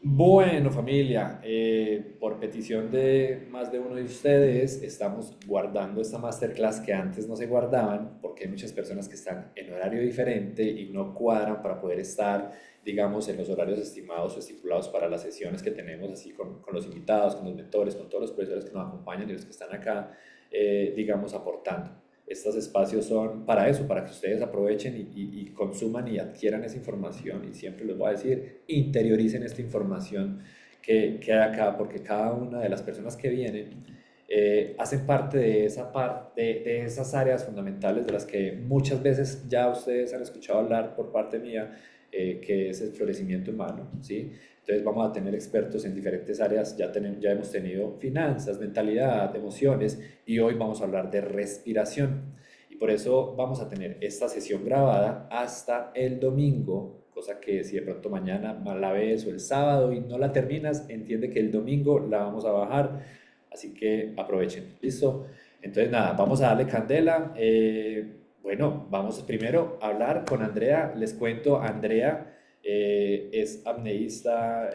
Bueno, familia, por petición de más de uno de ustedes, estamos guardando esta masterclass que antes no se guardaban, porque hay muchas personas que están en horario diferente y no cuadran para poder estar, digamos, en los horarios estimados o estipulados para las sesiones que tenemos, así con los invitados, con los mentores, con todos los profesores que nos acompañan y los que están acá, digamos, aportando. Estos espacios son para eso, para que ustedes aprovechen y consuman y adquieran esa información. Y siempre les voy a decir, interioricen esta información que hay acá, porque cada una de las personas que vienen hacen parte de de esas áreas fundamentales de las que muchas veces ya ustedes han escuchado hablar por parte mía, que es el florecimiento humano, ¿sí? Entonces vamos a tener expertos en diferentes áreas, ya hemos tenido finanzas, mentalidad, emociones, y hoy vamos a hablar de respiración. Y por eso vamos a tener esta sesión grabada hasta el domingo, cosa que si de pronto mañana la ves o el sábado y no la terminas, entiende que el domingo la vamos a bajar, así que aprovechen, ¿listo? Entonces nada, vamos a darle candela. Bueno, vamos primero a hablar con Andrea. Les cuento, Andrea es apneísta,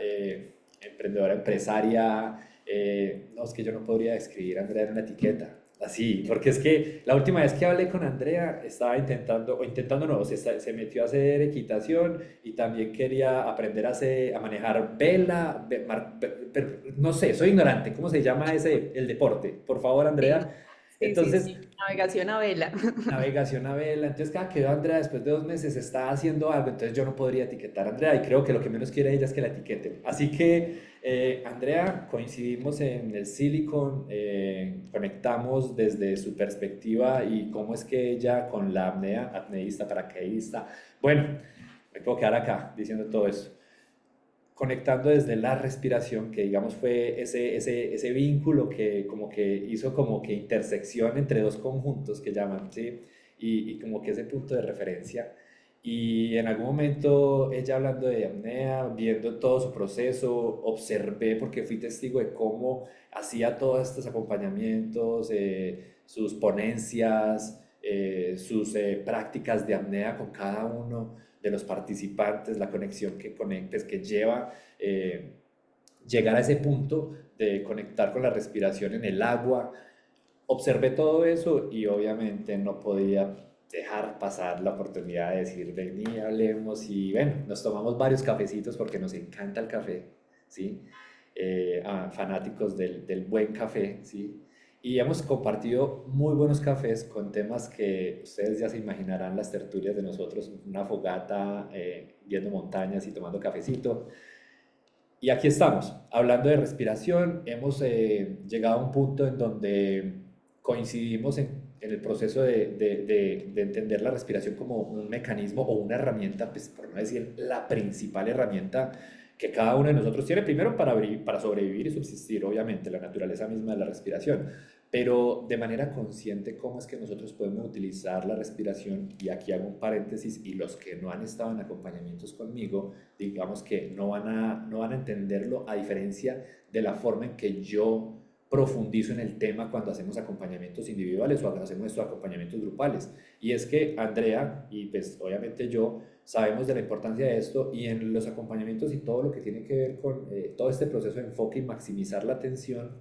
emprendedora, empresaria. No, es que yo no podría describir a Andrea en una etiqueta. Así, porque es que la última vez que hablé con Andrea estaba intentando, o intentando no, se metió a hacer equitación y también quería aprender a manejar vela, no sé, soy ignorante, ¿cómo se llama el deporte? Por favor, Sí, Andrea. sí, sí, Entonces, sí. Navegación a vela. navegación a vela. Entonces, cada que veo a Andrea después de 2 meses está haciendo algo, entonces yo no podría etiquetar a Andrea y creo que lo que menos quiere ella es que la etiqueten. Así que, Andrea, coincidimos en el Silicon, conectamos desde su perspectiva y cómo es que ella con la apnea, apneísta, paracaidista, bueno, me puedo quedar acá diciendo todo eso conectando desde la respiración, que digamos fue ese vínculo que como que hizo como que intersección entre dos conjuntos que llaman, ¿sí? Y como que ese punto de referencia. Y en algún momento ella hablando de apnea, viendo todo su proceso, observé porque fui testigo de cómo hacía todos estos acompañamientos, sus ponencias, sus prácticas de apnea con cada uno de los participantes, la conexión que conectes, que lleva eh, llegar a ese punto de conectar con la respiración en el agua. Observé todo eso y obviamente no podía dejar pasar la oportunidad de decir, vení, hablemos y bueno, nos tomamos varios cafecitos porque nos encanta el café, ¿sí? Fanáticos del buen café, ¿sí? Y hemos compartido muy buenos cafés con temas que ustedes ya se imaginarán las tertulias de nosotros, una fogata, viendo montañas y tomando cafecito. Y aquí estamos, hablando de respiración, hemos llegado a un punto en donde coincidimos en el proceso de entender la respiración como un mecanismo o una herramienta, pues, por no decir la principal herramienta que cada uno de nosotros tiene, primero para sobrevivir y subsistir, obviamente, la naturaleza misma de la respiración, pero de manera consciente cómo es que nosotros podemos utilizar la respiración, y aquí hago un paréntesis, y los que no han estado en acompañamientos conmigo, digamos que no van a entenderlo a diferencia de la forma en que yo profundizo en el tema cuando hacemos acompañamientos individuales o hacemos estos acompañamientos grupales. Y es que Andrea y pues obviamente yo sabemos de la importancia de esto y en los acompañamientos y todo lo que tiene que ver con todo este proceso de enfoque y maximizar la atención,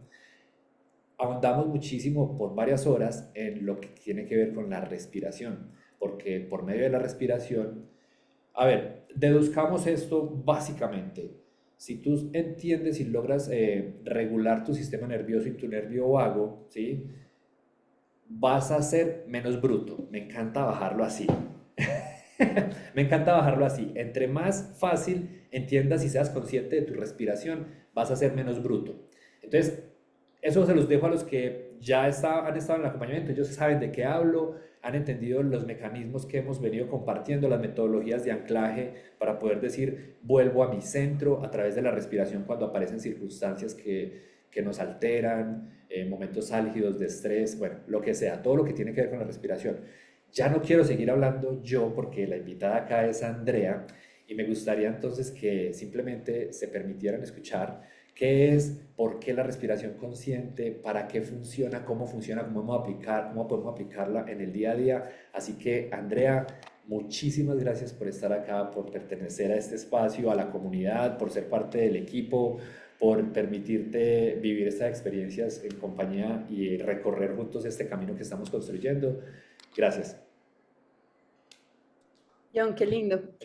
ahondamos muchísimo por varias horas en lo que tiene que ver con la respiración, porque por medio de la respiración, a ver, deduzcamos esto básicamente. Si tú entiendes y logras regular tu sistema nervioso y tu nervio vago, ¿sí? Vas a ser menos bruto. Me encanta bajarlo así. Me encanta bajarlo así. Entre más fácil entiendas y seas consciente de tu respiración, vas a ser menos bruto. Entonces, eso se los dejo a los que han estado en el acompañamiento. Ellos saben de qué hablo, han entendido los mecanismos que hemos venido compartiendo, las metodologías de anclaje para poder decir, vuelvo a mi centro a través de la respiración cuando aparecen circunstancias que nos alteran, momentos álgidos de estrés, bueno, lo que sea, todo lo que tiene que ver con la respiración. Ya no quiero seguir hablando yo porque la invitada acá es Andrea y me gustaría entonces que simplemente se permitieran escuchar qué es, por qué la respiración consciente, para qué funciona, cómo podemos aplicarla en el día a día. Así que, Andrea, muchísimas gracias por estar acá, por pertenecer a este espacio, a la comunidad, por ser parte del equipo, por permitirte vivir estas experiencias en compañía y recorrer juntos este camino que estamos construyendo. Gracias. John, qué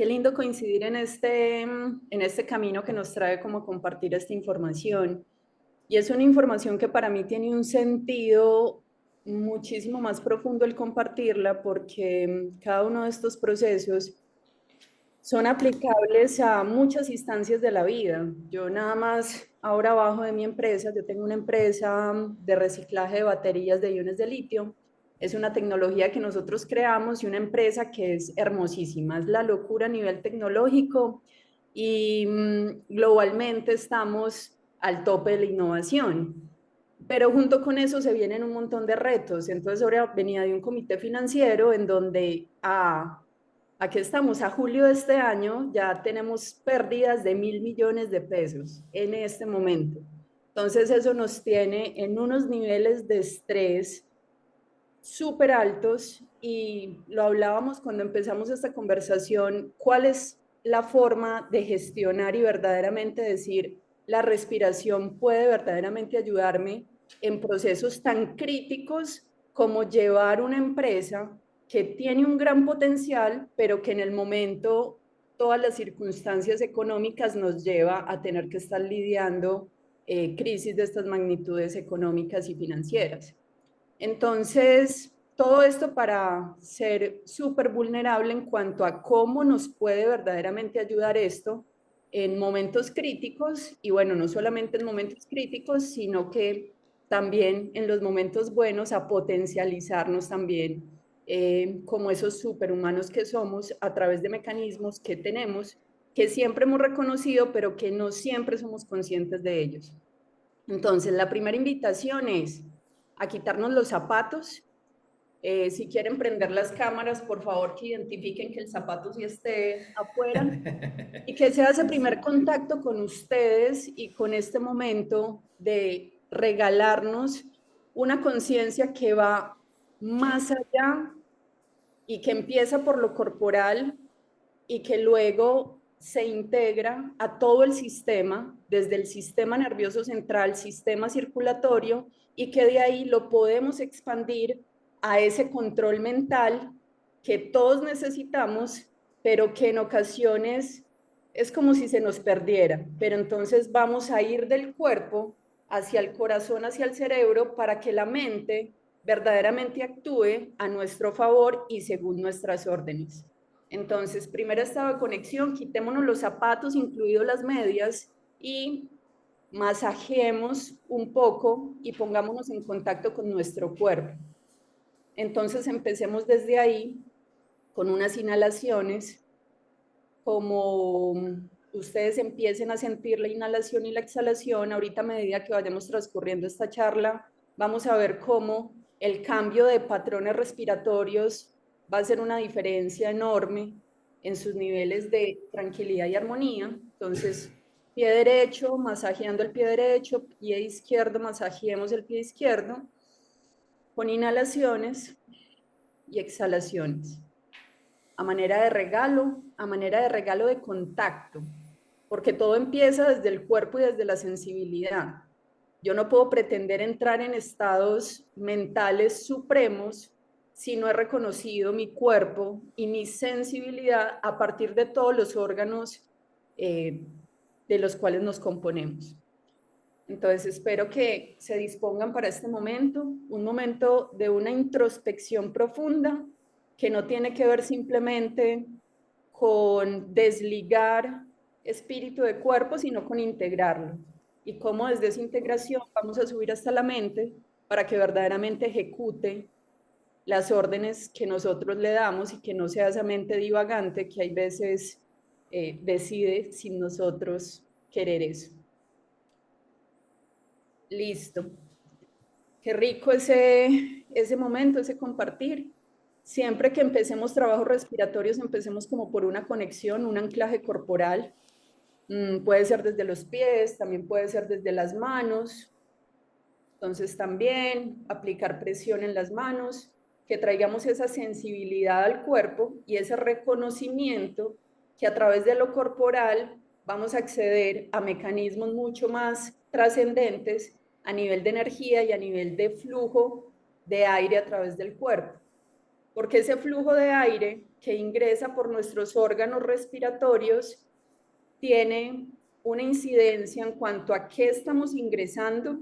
lindo coincidir en este camino que nos trae como compartir esta información. Y es una información que para mí tiene un sentido muchísimo más profundo el compartirla porque cada uno de estos procesos son aplicables a muchas instancias de la vida. Yo nada más ahora abajo de mi empresa, yo tengo una empresa de reciclaje de baterías de iones de litio. Es una tecnología que nosotros creamos y una empresa que es hermosísima. Es la locura a nivel tecnológico y globalmente estamos al tope de la innovación. Pero junto con eso se vienen un montón de retos. Entonces ahora venía de un comité financiero en donde aquí estamos, a julio de este año ya tenemos pérdidas de 1.000 millones de pesos en este momento. Entonces eso nos tiene en unos niveles de estrés súper altos y lo hablábamos cuando empezamos esta conversación, cuál es la forma de gestionar y verdaderamente decir, la respiración puede verdaderamente ayudarme en procesos tan críticos como llevar una empresa que tiene un gran potencial, pero que en el momento todas las circunstancias económicas nos lleva a tener que estar lidiando crisis de estas magnitudes económicas y financieras. Entonces, todo esto para ser súper vulnerable en cuanto a cómo nos puede verdaderamente ayudar esto en momentos críticos, y bueno, no solamente en momentos críticos, sino que también en los momentos buenos a potencializarnos también como esos superhumanos que somos a través de mecanismos que tenemos, que siempre hemos reconocido, pero que no siempre somos conscientes de ellos. Entonces, la primera invitación es a quitarnos los zapatos. Si quieren prender las cámaras, por favor que identifiquen que el zapato sí esté afuera y que sea ese primer contacto con ustedes y con este momento de regalarnos una conciencia que va más allá y que empieza por lo corporal y que luego se integra a todo el sistema, desde el sistema nervioso central, sistema circulatorio, y que de ahí lo podemos expandir a ese control mental que todos necesitamos, pero que en ocasiones es como si se nos perdiera. Pero entonces vamos a ir del cuerpo hacia el corazón, hacia el cerebro, para que la mente verdaderamente actúe a nuestro favor y según nuestras órdenes. Entonces, primer estado de conexión, quitémonos los zapatos, incluidos las medias, y masajemos un poco y pongámonos en contacto con nuestro cuerpo. Entonces, empecemos desde ahí con unas inhalaciones, como ustedes empiecen a sentir la inhalación y la exhalación. Ahorita a medida que vayamos transcurriendo esta charla, vamos a ver cómo el cambio de patrones respiratorios va a hacer una diferencia enorme en sus niveles de tranquilidad y armonía. Entonces, pie derecho, masajeando el pie derecho, pie izquierdo, masajeemos el pie izquierdo, con inhalaciones y exhalaciones a manera de regalo de contacto, porque todo empieza desde el cuerpo y desde la sensibilidad. Yo no puedo pretender entrar en estados mentales supremos si no he reconocido mi cuerpo y mi sensibilidad a partir de todos los órganos de los cuales nos componemos. Entonces espero que se dispongan para este momento, un momento de una introspección profunda que no tiene que ver simplemente con desligar espíritu de cuerpo, sino con integrarlo. Y cómo desde esa integración vamos a subir hasta la mente para que verdaderamente ejecute las órdenes que nosotros le damos y que no sea esa mente divagante que hay veces decide sin nosotros querer eso. Listo. Qué rico ese momento, ese compartir. Siempre que empecemos trabajos respiratorios, empecemos como por una conexión, un anclaje corporal. Puede ser desde los pies, también puede ser desde las manos. Entonces también aplicar presión en las manos que traigamos esa sensibilidad al cuerpo y ese reconocimiento que a través de lo corporal vamos a acceder a mecanismos mucho más trascendentes a nivel de energía y a nivel de flujo de aire a través del cuerpo. Porque ese flujo de aire que ingresa por nuestros órganos respiratorios tiene una incidencia en cuanto a qué estamos ingresando,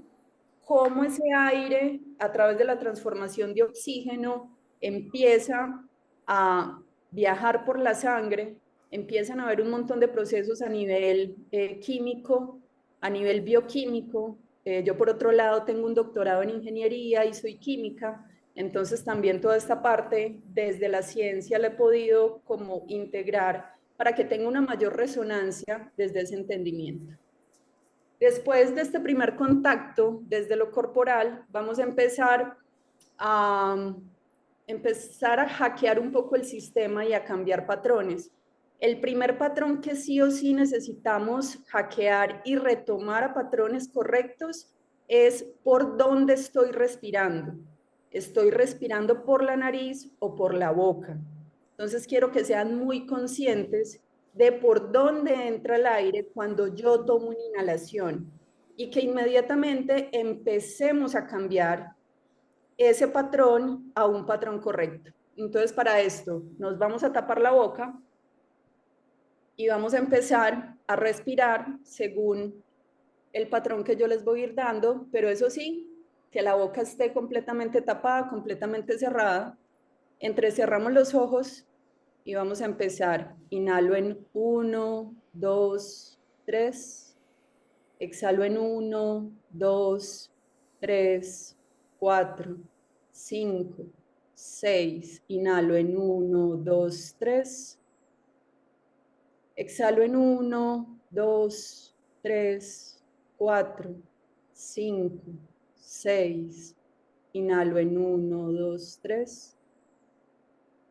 cómo ese aire a través de la transformación de oxígeno empieza a viajar por la sangre, empiezan a haber un montón de procesos a nivel químico, a nivel bioquímico. Yo por otro lado tengo un doctorado en ingeniería y soy química, entonces también toda esta parte desde la ciencia la he podido como integrar para que tenga una mayor resonancia desde ese entendimiento. Después de este primer contacto desde lo corporal, vamos a empezar a hackear un poco el sistema y a cambiar patrones. El primer patrón que sí o sí necesitamos hackear y retomar a patrones correctos es por dónde estoy respirando. ¿Estoy respirando por la nariz o por la boca? Entonces quiero que sean muy conscientes de por dónde entra el aire cuando yo tomo una inhalación y que inmediatamente empecemos a cambiar ese patrón a un patrón correcto. Entonces para esto nos vamos a tapar la boca y vamos a empezar a respirar según el patrón que yo les voy a ir dando, pero eso sí, que la boca esté completamente tapada, completamente cerrada. Entrecerramos los ojos y vamos a empezar. Inhalo en 1, 2, 3. Exhalo en 1, 2, 3, 4, 5, 6. Inhalo en 1, 2, 3. Exhalo en 1, 2, 3, 4, 5, 6. Inhalo en 1, 2, 3.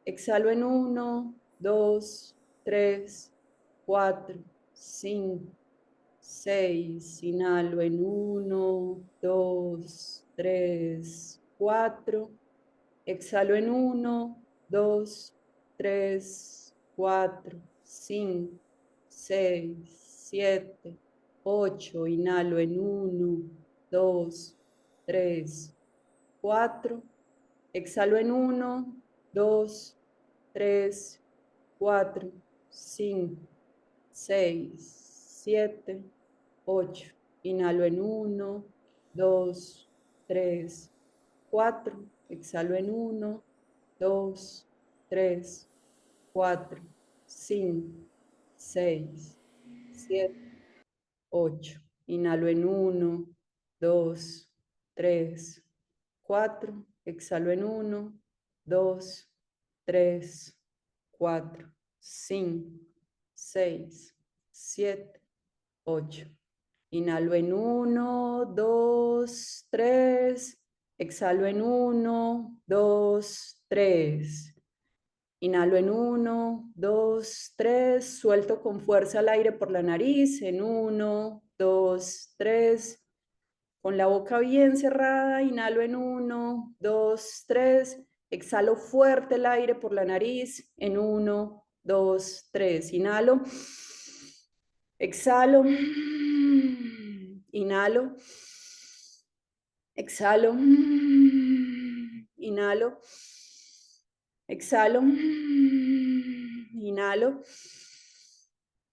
Exhalo en 1, 2, 3, 4, 5, 6. Inhalo en 1, 2, 3, 4. Exhalo en 1, 2, 3, 4, 5, 6, 7, 8. Inhalo en 1, 2, 3, 4. Exhalo en 1, 2, 3, 4, 5, 6, 7, 8. Inhalo en 1, 2, 3, 4. Exhalo en 1, 2, 3, 4, 5, 6, 7, 8. Inhalo en 1, 2, 3, 4. Exhalo en 1, 2, 3, 4, 5, 6, 7, 8. Inhalo en 1, 2, 3. Exhalo en 1, 2, 3. Inhalo en 1, 2, 3. Suelto con fuerza el aire por la nariz en 1, 2, 3. Con la boca bien cerrada, inhalo en 1, 2, 3. Exhalo fuerte el aire por la nariz en 1, 2, 3. Inhalo. Exhalo. Inhalo. Exhalo. Inhalo. Exhalo. Inhalo.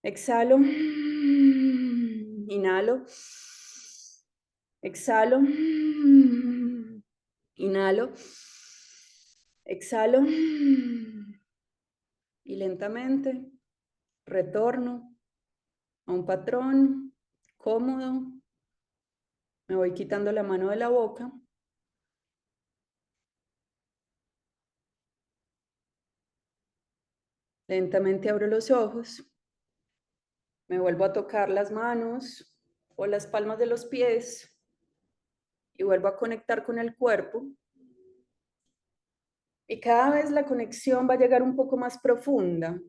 Exhalo. Inhalo. Exhalo. Inhalo. Exhalo. Y lentamente retorno a un patrón cómodo. Me voy quitando la mano de la boca. Lentamente abro los ojos. Me vuelvo a tocar las manos o las palmas de los pies y vuelvo a conectar con el cuerpo. Y cada vez la conexión va a llegar un poco más profunda.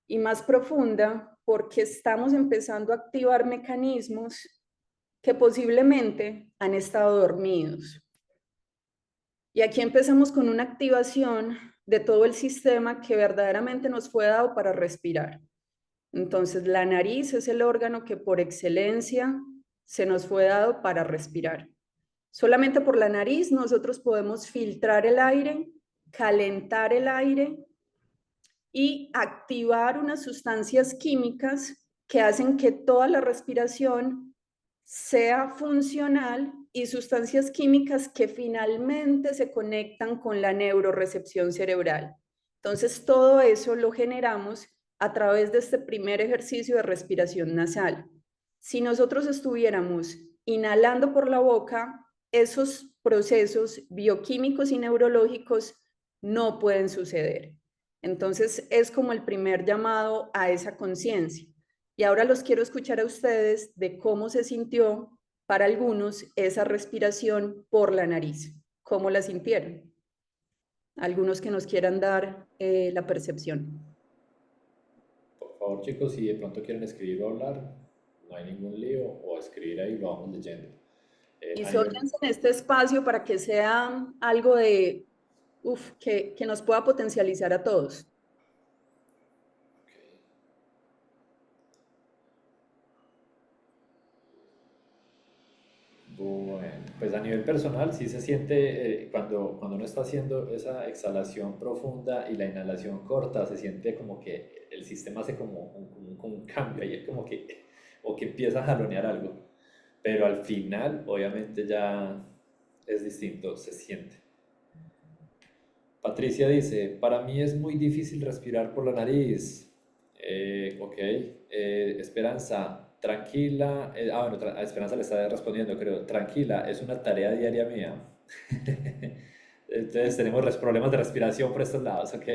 Y más profunda porque estamos empezando a activar mecanismos que posiblemente han estado dormidos. Y aquí empezamos con una activación de todo el sistema que verdaderamente nos fue dado para respirar. Entonces, la nariz es el órgano que por excelencia se nos fue dado para respirar. Solamente por la nariz nosotros podemos filtrar el aire, calentar el aire y activar unas sustancias químicas que hacen que toda la respiración sea funcional y sustancias químicas que finalmente se conectan con la neurorecepción cerebral. Entonces, todo eso lo generamos a través de este primer ejercicio de respiración nasal. Si nosotros estuviéramos inhalando por la boca, esos procesos bioquímicos y neurológicos no pueden suceder. Entonces, es como el primer llamado a esa conciencia. Y ahora los quiero escuchar a ustedes de cómo se sintió para algunos esa respiración por la nariz. ¿Cómo la sintieron? Algunos que nos quieran dar la percepción. Por favor, chicos, si de pronto quieren escribir o hablar, no hay ningún lío, o escribir ahí lo vamos leyendo. Y A nivel, sóllense en este espacio para que sea algo de, que nos pueda potencializar a todos. bueno, pues a nivel personal sí se siente, cuando uno está haciendo esa exhalación profunda y la inhalación corta, se siente como que el sistema hace como un cambio ahí, como que, o que empieza a jalonear algo. Pero al final, obviamente ya es distinto, se siente. Patricia dice, para mí es muy difícil respirar por la nariz. Ok. Esperanza, tranquila. Bueno, a Esperanza le está respondiendo, creo. Tranquila, es una tarea diaria mía. Entonces tenemos problemas de respiración por estos lados, ok.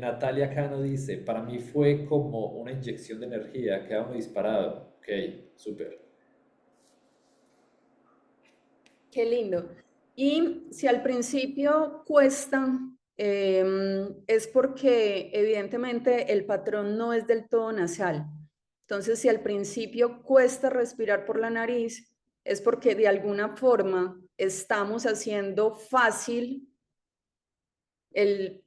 Natalia Cano dice, para mí fue como una inyección de energía, queda uno disparado. Ok, súper. Qué lindo. Y si al principio cuesta, es porque evidentemente el patrón no es del todo nasal. Entonces, si al principio cuesta respirar por la nariz, es porque de alguna forma estamos haciendo fácil el,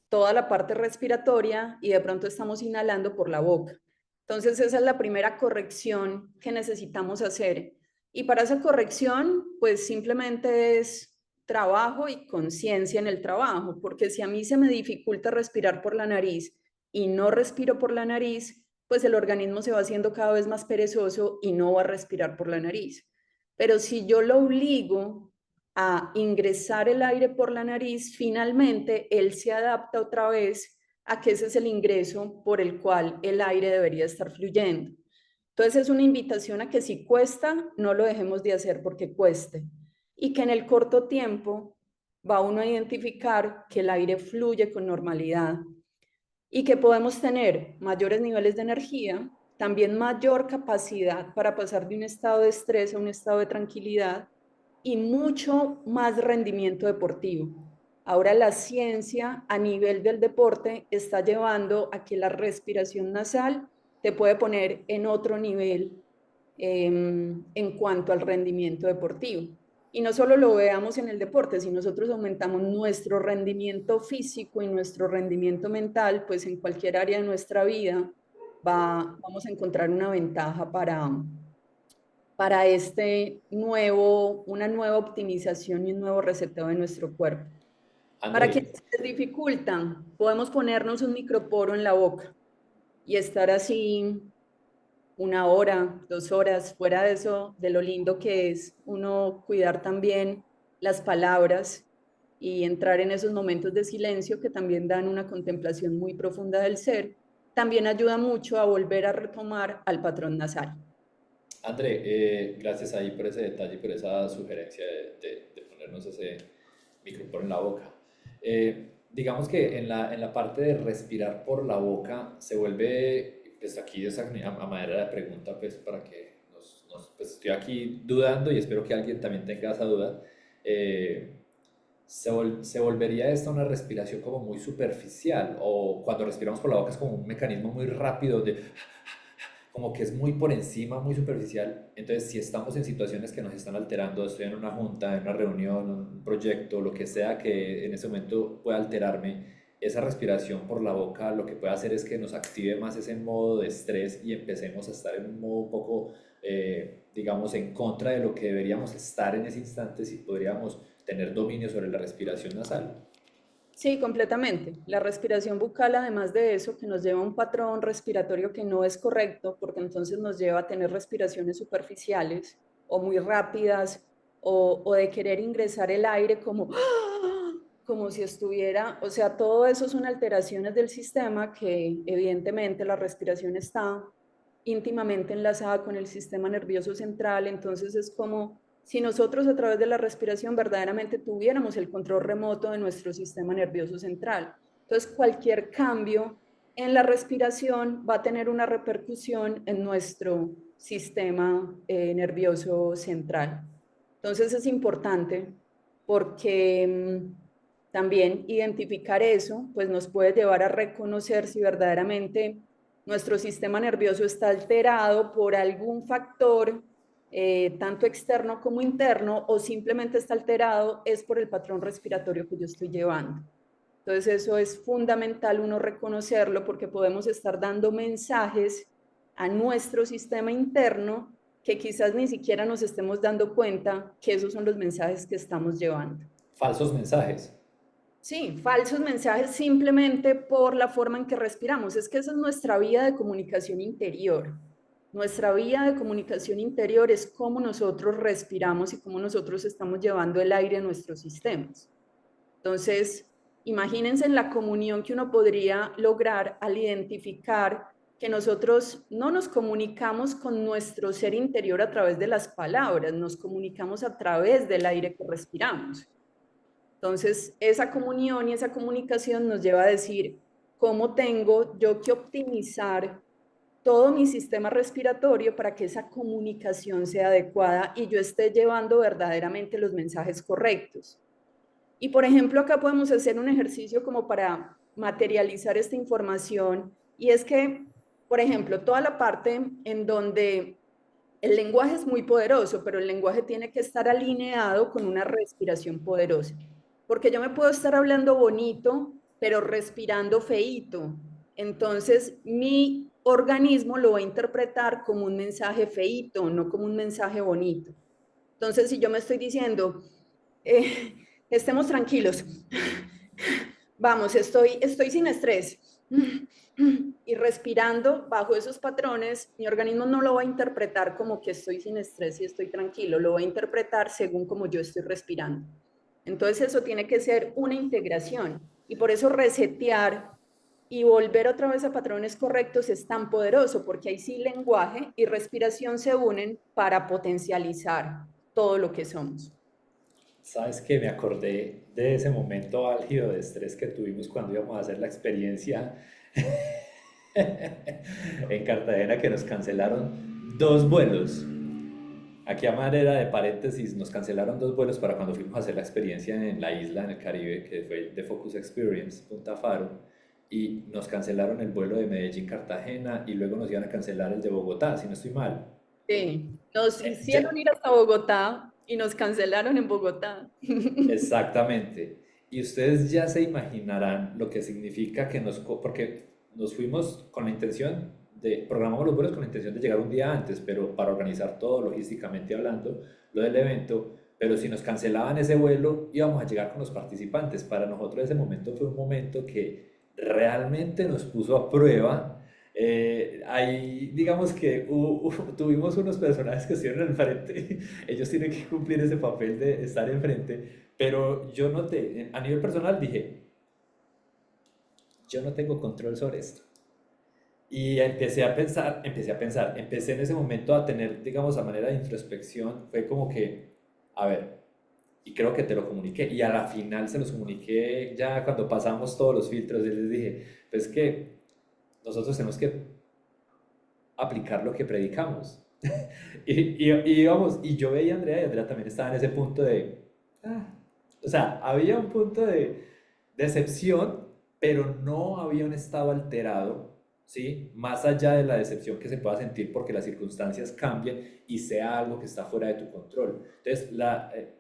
toda la parte respiratoria y de pronto estamos inhalando por la boca. Entonces, esa es la primera corrección que necesitamos hacer. Y para esa corrección, pues simplemente es trabajo y conciencia en el trabajo, porque si a mí se me dificulta respirar por la nariz y no respiro por la nariz, pues el organismo se va haciendo cada vez más perezoso y no va a respirar por la nariz. Pero si yo lo obligo a ingresar el aire por la nariz, finalmente él se adapta otra vez a que ese es el ingreso por el cual el aire debería estar fluyendo. Entonces es una invitación a que si cuesta, no lo dejemos de hacer porque cueste. Y que en el corto tiempo va uno a identificar que el aire fluye con normalidad y que podemos tener mayores niveles de energía, también mayor capacidad para pasar de un estado de estrés a un estado de tranquilidad y mucho más rendimiento deportivo. Ahora la ciencia a nivel del deporte está llevando a que la respiración nasal te puede poner en otro nivel en cuanto al rendimiento deportivo. Y no solo lo veamos en el deporte, si nosotros aumentamos nuestro rendimiento físico y nuestro rendimiento mental, pues en cualquier área de nuestra vida vamos a encontrar una ventaja para una nueva optimización y un nuevo reseteo de nuestro cuerpo. Para André, quienes les dificultan, podemos ponernos un microporo en la boca y estar así 1 hora, 2 horas, fuera de eso, de lo lindo que es uno cuidar también las palabras y entrar en esos momentos de silencio que también dan una contemplación muy profunda del ser, también ayuda mucho a volver a retomar al patrón nasal. André, gracias ahí por ese detalle y por esa sugerencia de ponernos ese micrófono en la boca. Digamos que en la parte de respirar por la boca se vuelve, pues aquí es a manera de pregunta, pues para que pues estoy aquí dudando y espero que alguien también tenga esa duda. Se volvería esta una respiración como muy superficial o cuando respiramos por la boca es como un mecanismo muy rápido de como que es muy por encima, muy superficial. Entonces, si estamos en situaciones que nos están alterando, estoy en una junta, en una reunión, un proyecto, lo que sea que en ese momento pueda alterarme, esa respiración por la boca lo que puede hacer es que nos active más ese modo de estrés y empecemos a estar en un modo un poco, digamos, en contra de lo que deberíamos estar en ese instante si podríamos tener dominio sobre la respiración nasal. Sí, completamente. La respiración bucal, además de eso, que nos lleva a un patrón respiratorio que no es correcto, porque entonces nos lleva a tener respiraciones superficiales o muy rápidas, o de querer ingresar el aire como, como si estuviera, o sea, todo eso son alteraciones del sistema que evidentemente la respiración está íntimamente enlazada con el sistema nervioso central, entonces es como si nosotros a través de la respiración verdaderamente tuviéramos el control remoto de nuestro sistema nervioso central. Entonces, cualquier cambio en la respiración va a tener una repercusión en nuestro sistema nervioso central. Entonces, es importante porque también identificar eso, pues nos puede llevar a reconocer si verdaderamente nuestro sistema nervioso está alterado por algún factor tanto externo como interno, o simplemente está alterado es por el patrón respiratorio que yo estoy llevando. Entonces eso es fundamental uno reconocerlo porque podemos estar dando mensajes a nuestro sistema interno que quizás ni siquiera nos estemos dando cuenta que esos son los mensajes que estamos llevando. Falsos mensajes. Sí, falsos mensajes simplemente por la forma en que respiramos. Es que esa es nuestra vía de comunicación interior. Nuestra vía de comunicación interior es cómo nosotros respiramos y cómo nosotros estamos llevando el aire a nuestros sistemas. Entonces, imagínense en la comunión que uno podría lograr al identificar que nosotros no nos comunicamos con nuestro ser interior a través de las palabras, nos comunicamos a través del aire que respiramos. Entonces, esa comunión y esa comunicación nos lleva a decir cómo tengo yo que optimizar todo mi sistema respiratorio para que esa comunicación sea adecuada y yo esté llevando verdaderamente los mensajes correctos. Y por ejemplo, acá podemos hacer un ejercicio como para materializar esta información, y es que, por ejemplo, toda la parte en donde el lenguaje es muy poderoso, pero el lenguaje tiene que estar alineado con una respiración poderosa. Porque yo me puedo estar hablando bonito, pero respirando feíto. Entonces, mi organismo lo va a interpretar como un mensaje feíto, no como un mensaje bonito. Entonces, si yo me estoy diciendo, eh, estemos tranquilos, vamos, estoy sin estrés, y respirando bajo esos patrones, mi organismo no lo va a interpretar como que estoy sin estrés y estoy tranquilo, lo va a interpretar según como yo estoy respirando. Entonces eso tiene que ser una integración, y por eso resetear y volver otra vez a patrones correctos es tan poderoso, porque ahí sí lenguaje y respiración se unen para potencializar todo lo que somos. ¿Sabes qué? Me acordé de ese momento álgido de estrés que tuvimos cuando íbamos a hacer la experiencia en Cartagena, que nos cancelaron dos vuelos. Aquí a manera de paréntesis, nos cancelaron dos vuelos para cuando fuimos a hacer la experiencia en la isla, en el Caribe, que fue de Focus Experience, Punta Faro, y nos cancelaron el vuelo de Medellín-Cartagena y luego nos iban a cancelar el de Bogotá, si no estoy mal. Sí, nos Ya, hicieron ir hasta Bogotá y nos cancelaron en Bogotá. exactamente. Y ustedes ya se imaginarán lo que significa que porque nos fuimos con la intención programamos los vuelos con la intención de llegar un día antes, pero para organizar todo logísticamente hablando, lo del evento, pero si nos cancelaban ese vuelo, íbamos a llegar con los participantes. Para nosotros ese momento fue un momento que realmente nos puso a prueba. Ahí, digamos que tuvimos unos personajes que estuvieron al frente, ellos tienen que cumplir ese papel de estar enfrente, pero yo noté, a nivel personal dije, yo no tengo control sobre esto. Y empecé en ese momento a tener, digamos, a manera de introspección, fue como que, a ver, y creo que te lo comuniqué, y a la final se los comuniqué ya cuando pasamos todos los filtros, y les dije, pues que nosotros tenemos que aplicar lo que predicamos. Y yo veía a Andrea y Andrea también estaba en ese punto de, ah, o sea, había un punto de decepción, pero no había un estado alterado. ¿sí? Más allá de la decepción que se pueda sentir porque las circunstancias cambien y sea algo que está fuera de tu control. Entonces,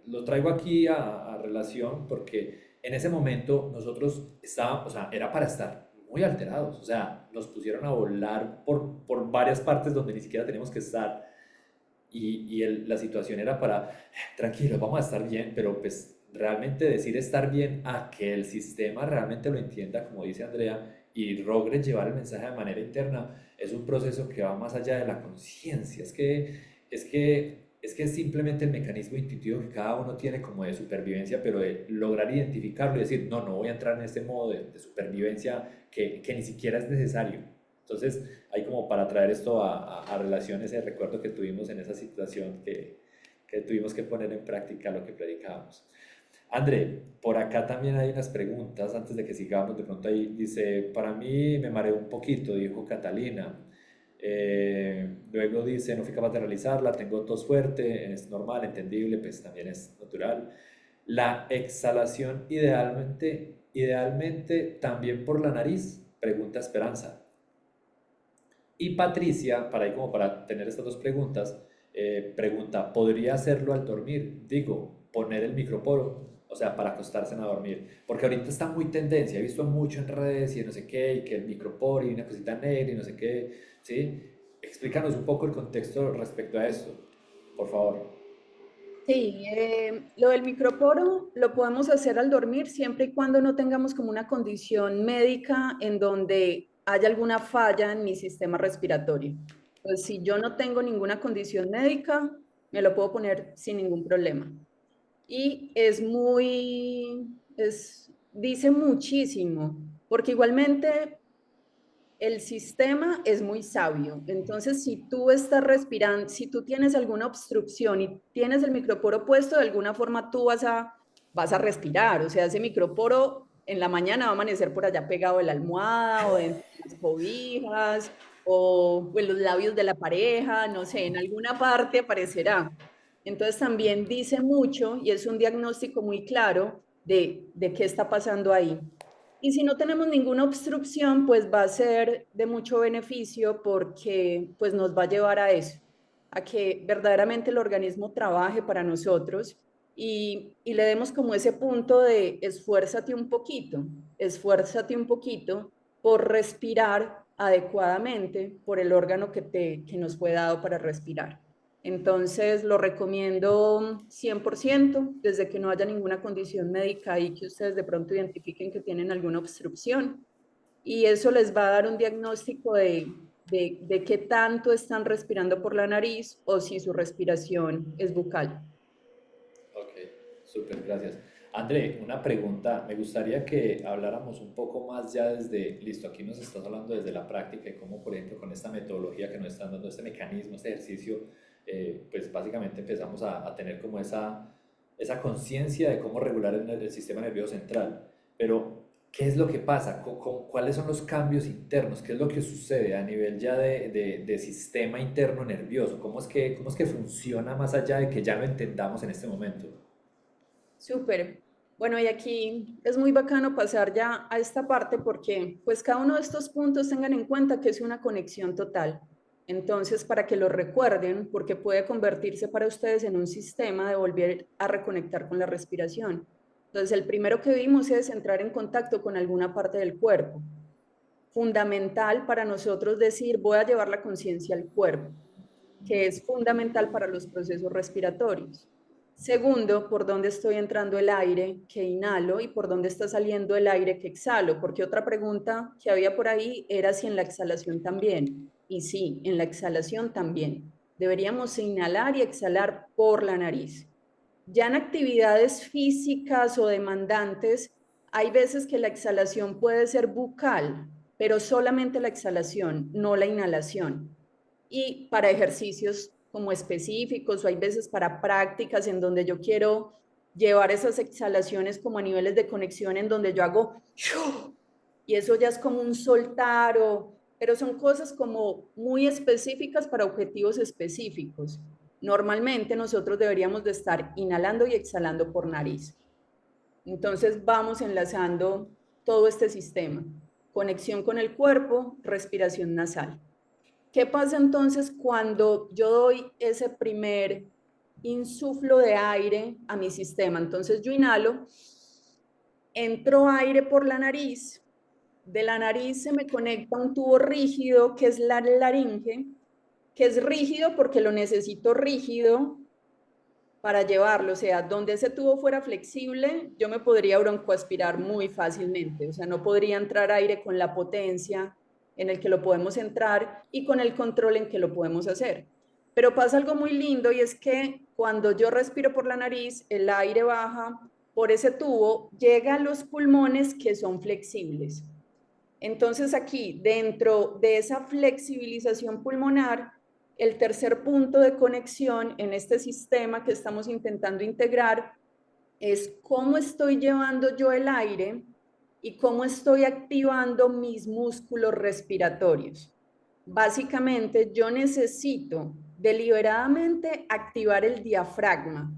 lo traigo aquí a relación porque en ese momento nosotros estábamos, o sea, era para estar muy alterados, o sea, nos pusieron a volar por varias partes donde ni siquiera teníamos que estar la situación era para, tranquilo, vamos a estar bien, pero pues realmente decir estar bien a que el sistema realmente lo entienda, como dice Andrea, y logre llevar el mensaje de manera interna, es un proceso que va más allá de la conciencia, es que es simplemente el mecanismo intuitivo que cada uno tiene como de supervivencia, pero de lograr identificarlo y decir, no, no voy a entrar en este modo de supervivencia que ni siquiera es necesario. Entonces, hay como para traer esto a relación ese recuerdo que tuvimos en esa situación que tuvimos que poner en práctica lo que predicábamos. André, por acá también hay unas preguntas antes de que sigamos. De pronto ahí dice, para mí me mareó un poquito, dijo Catalina. Luego dice, no fui capaz de realizarla, tengo tos fuerte, es normal, entendible, pues también es natural. La exhalación idealmente también por la nariz, pregunta Esperanza. Y Patricia, para ahí como para tener estas dos preguntas, pregunta, ¿podría hacerlo al dormir? Digo, poner el microporo, o sea, para acostarse a dormir. Porque ahorita está muy tendencia, he visto mucho en redes y no sé qué, y que el microporo y una cosita negra y no sé qué, ¿sí? Explícanos un poco el contexto respecto a esto, por favor. Sí, lo del microporo lo podemos hacer al dormir siempre y cuando no tengamos como una condición médica en donde haya alguna falla en mi sistema respiratorio. Pues si yo no tengo ninguna condición médica, me lo puedo poner sin ningún problema. Y dice muchísimo, porque igualmente el sistema es muy sabio. Entonces, si tú estás respirando, si tú tienes alguna obstrucción y tienes el microporo puesto, de alguna forma tú vas a respirar. O sea, ese microporo en la mañana va a amanecer por allá pegado de la almohada o de las cobijas o en los labios de la pareja, no sé, en alguna parte aparecerá. Entonces, también dice mucho y es un diagnóstico muy claro de qué está pasando ahí. Y si no tenemos ninguna obstrucción, pues va a ser de mucho beneficio porque pues nos va a llevar a eso, a que verdaderamente el organismo trabaje para nosotros y le demos como ese punto de esfuérzate un poquito por respirar adecuadamente por el órgano que nos fue dado para respirar. Entonces, lo recomiendo 100% desde que no haya ninguna condición médica y que ustedes de pronto identifiquen que tienen alguna obstrucción. Y eso les va a dar un diagnóstico de qué tanto están respirando por la nariz o si su respiración es bucal. Ok, súper, gracias. André, una pregunta. Me gustaría que habláramos un poco más ya desde, listo, aquí nos estás hablando desde la práctica y cómo, por ejemplo, con esta metodología que nos están dando, este mecanismo, este ejercicio, pues básicamente empezamos a tener como esa conciencia de cómo regular el sistema nervioso central. Pero, ¿qué es lo que pasa? ¿Cuáles son los cambios internos? ¿Qué es lo que sucede a nivel ya de sistema interno nervioso? ¿Cómo es que funciona más allá de que ya lo entendamos en este momento? Súper. Bueno, y aquí es muy bacano pasar ya a esta parte porque pues cada uno de estos puntos tengan en cuenta que es una conexión total. Entonces, para que lo recuerden, porque puede convertirse para ustedes en un sistema de volver a reconectar con la respiración. Entonces, el primero que vimos es entrar en contacto con alguna parte del cuerpo. Fundamental para nosotros decir, voy a llevar la conciencia al cuerpo, que es fundamental para los procesos respiratorios. Segundo, por dónde estoy entrando el aire que inhalo y por dónde está saliendo el aire que exhalo, porque otra pregunta que había por ahí era si en la exhalación también. Y sí, en la exhalación también. Deberíamos inhalar y exhalar por la nariz. Ya en actividades físicas o demandantes, hay veces que la exhalación puede ser bucal, pero solamente la exhalación, no la inhalación. Y para ejercicios como específicos o hay veces para prácticas en donde yo quiero llevar esas exhalaciones como a niveles de conexión en donde yo hago y eso ya es como un soltar pero son cosas como muy específicas para objetivos específicos. Normalmente nosotros deberíamos de estar inhalando y exhalando por nariz. Entonces vamos enlazando todo este sistema. conexión con el cuerpo, respiración nasal. ¿Qué pasa entonces cuando yo doy ese primer insuflo de aire a mi sistema? Entonces yo inhalo, entro aire por la nariz, de la nariz se me conecta un tubo rígido que es la laringe, que es rígido porque lo necesito rígido para llevarlo, o sea, donde ese tubo fuera flexible, yo me podría broncoaspirar muy fácilmente, o sea, no podría entrar aire con la potencia en el que lo podemos entrar y con el control en que lo podemos hacer. Pero pasa algo muy lindo y es que cuando yo respiro por la nariz, el aire baja por ese tubo, llega a los pulmones que son flexibles. Entonces aquí, dentro de esa flexibilización pulmonar, el tercer punto de conexión en este sistema que estamos intentando integrar es cómo estoy llevando yo el aire y cómo estoy activando mis músculos respiratorios. Básicamente, yo necesito deliberadamente activar el diafragma,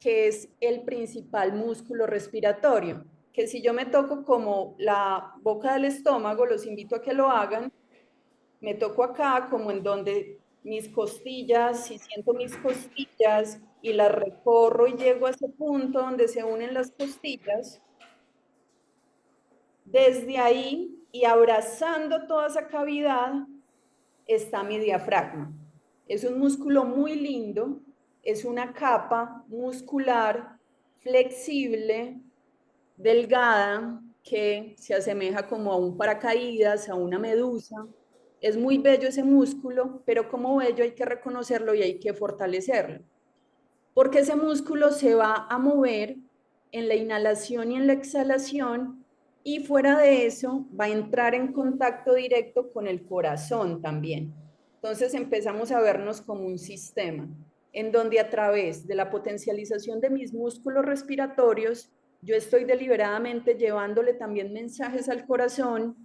que es el principal músculo respiratorio, que si yo me toco como la boca del estómago, los invito a que lo hagan, me toco acá como en donde mis costillas, si siento mis costillas y las recorro y llego a ese punto donde se unen las costillas, desde ahí y abrazando toda esa cavidad está mi diafragma. Es un músculo muy lindo, es una capa muscular flexible, delgada, que se asemeja como a un paracaídas, a una medusa. Es muy bello ese músculo, pero como bello hay que reconocerlo y hay que fortalecerlo, porque ese músculo se va a mover en la inhalación y en la exhalación y fuera de eso va a entrar en contacto directo con el corazón también. Entonces empezamos a vernos como un sistema en donde a través de la potencialización de mis músculos respiratorios, yo estoy deliberadamente llevándole también mensajes al corazón,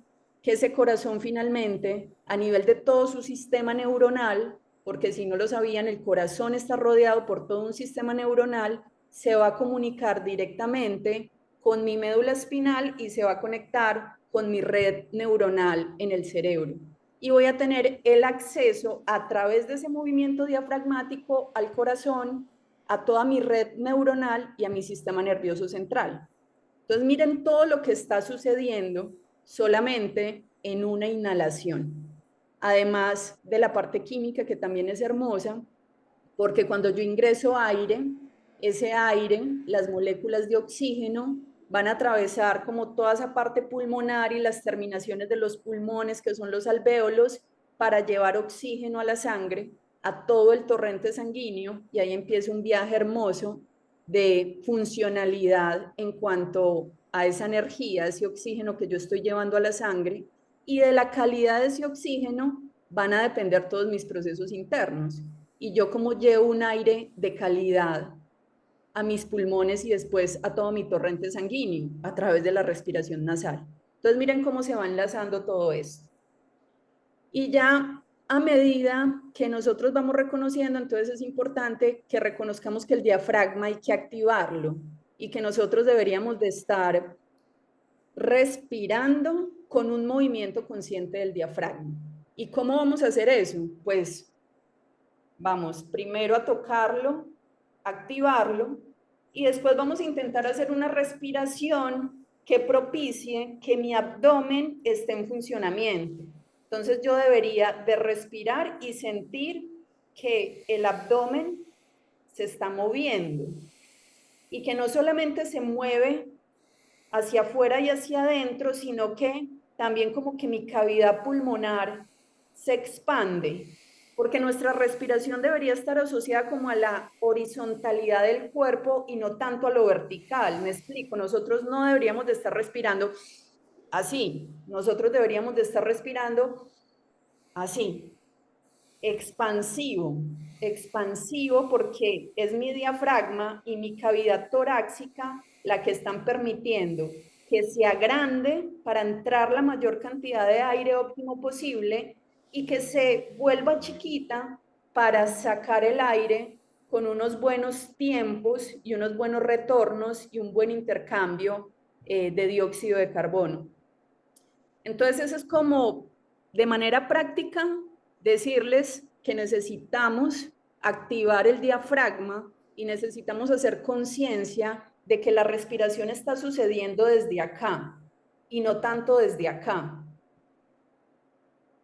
que ese corazón finalmente, a nivel de todo su sistema neuronal, porque si no lo sabían, el corazón está rodeado por todo un sistema neuronal, se va a comunicar directamente con mi médula espinal y se va a conectar con mi red neuronal en el cerebro. Y voy a tener el acceso a través de ese movimiento diafragmático al corazón, a toda mi red neuronal y a mi sistema nervioso central. Entonces miren todo lo que está sucediendo solamente en una inhalación. Además de la parte química que también es hermosa, porque cuando yo ingreso aire, ese aire, las moléculas de oxígeno van a atravesar como toda esa parte pulmonar y las terminaciones de los pulmones, que son los alvéolos, para llevar oxígeno a la sangre, a todo el torrente sanguíneo, y ahí empieza un viaje hermoso de funcionalidad en cuanto a esa energía, ese oxígeno que yo estoy llevando a la sangre, y de la calidad de ese oxígeno van a depender todos mis procesos internos. Y yo como llevo un aire de calidad a mis pulmones y después a todo mi torrente sanguíneo a través de la respiración nasal. Entonces miren cómo se va enlazando todo esto. Y ya a medida que nosotros vamos reconociendo, entonces es importante que reconozcamos que el diafragma hay que activarlo y que nosotros deberíamos de estar respirando con un movimiento consciente del diafragma. ¿Y cómo vamos a hacer eso? Pues vamos primero a tocarlo, activarlo y después vamos a intentar hacer una respiración que propicie que mi abdomen esté en funcionamiento. Entonces yo debería de respirar y sentir que el abdomen se está moviendo y que no solamente se mueve hacia afuera y hacia adentro, sino que también como que mi cavidad pulmonar se expande, porque nuestra respiración debería estar asociada como a la horizontalidad del cuerpo y no tanto a lo vertical. Me explico, nosotros no deberíamos de estar respirando así, nosotros deberíamos de estar respirando así, expansivo, expansivo porque es mi diafragma y mi cavidad torácica la que están permitiendo que sea grande para entrar la mayor cantidad de aire óptimo posible y que se vuelva chiquita para sacar el aire con unos buenos tiempos y unos buenos retornos y un buen intercambio de dióxido de carbono. Entonces eso es como de manera práctica decirles que necesitamos activar el diafragma y necesitamos hacer conciencia de que la respiración está sucediendo desde acá y no tanto desde acá.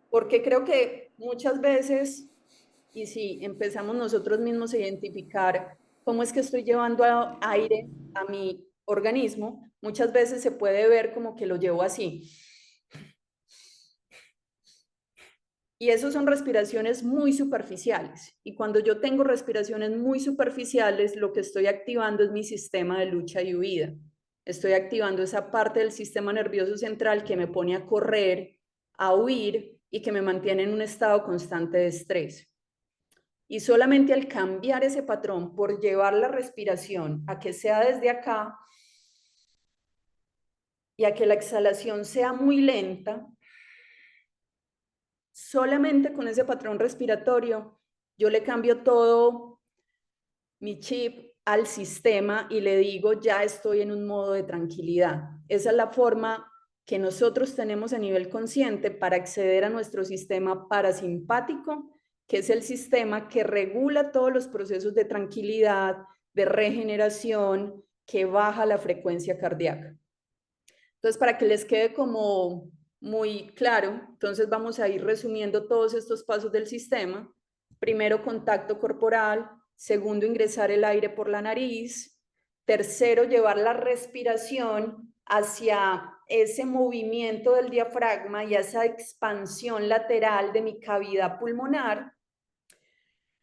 Porque creo que muchas veces, y si empezamos nosotros mismos a identificar cómo es que estoy llevando aire a mi organismo, muchas veces se puede ver como que lo llevo así. Y eso son respiraciones muy superficiales. Y cuando yo tengo respiraciones muy superficiales, lo que estoy activando es mi sistema de lucha y huida. Estoy activando esa parte del sistema nervioso central que me pone a correr, a huir y que me mantiene en un estado constante de estrés. Y solamente al cambiar ese patrón por llevar la respiración a que sea desde acá y a que la exhalación sea muy lenta, solamente con ese patrón respiratorio, yo le cambio todo mi chip al sistema y le digo, ya estoy en un modo de tranquilidad. Esa es la forma que nosotros tenemos a nivel consciente para acceder a nuestro sistema parasimpático, que es el sistema que regula todos los procesos de tranquilidad, de regeneración, que baja la frecuencia cardíaca. Entonces, para que les quede como muy claro, entonces vamos a ir resumiendo todos estos pasos del sistema. Primero, contacto corporal. Segundo, ingresar el aire por la nariz. Tercero, llevar la respiración hacia ese movimiento del diafragma y esa expansión lateral de mi cavidad pulmonar.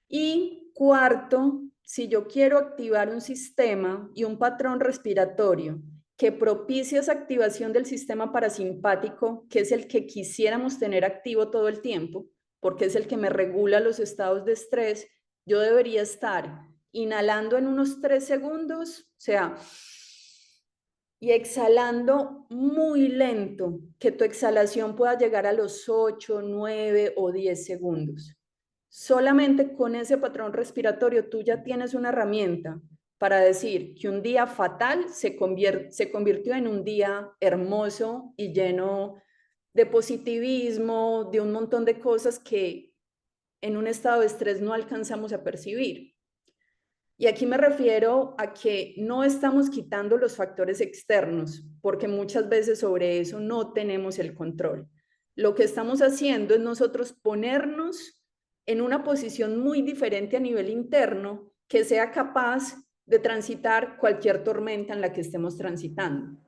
Y cuarto, si yo quiero activar un sistema y un patrón respiratorio que propicie esa activación del sistema parasimpático, que es el que quisiéramos tener activo todo el tiempo, porque es el que me regula los estados de estrés, yo debería estar inhalando en unos 3 segundos, o sea, y exhalando muy lento, que tu exhalación pueda llegar a los 8, 9 o 10 segundos. Solamente con ese patrón respiratorio tú ya tienes una herramienta para decir que un día fatal se convirtió en un día hermoso y lleno de positivismo, de un montón de cosas que en un estado de estrés no alcanzamos a percibir. Y aquí me refiero a que no estamos quitando los factores externos, porque muchas veces sobre eso no tenemos el control. Lo que estamos haciendo es nosotros ponernos en una posición muy diferente a nivel interno que sea capaz de transitar cualquier tormenta en la que estemos transitando.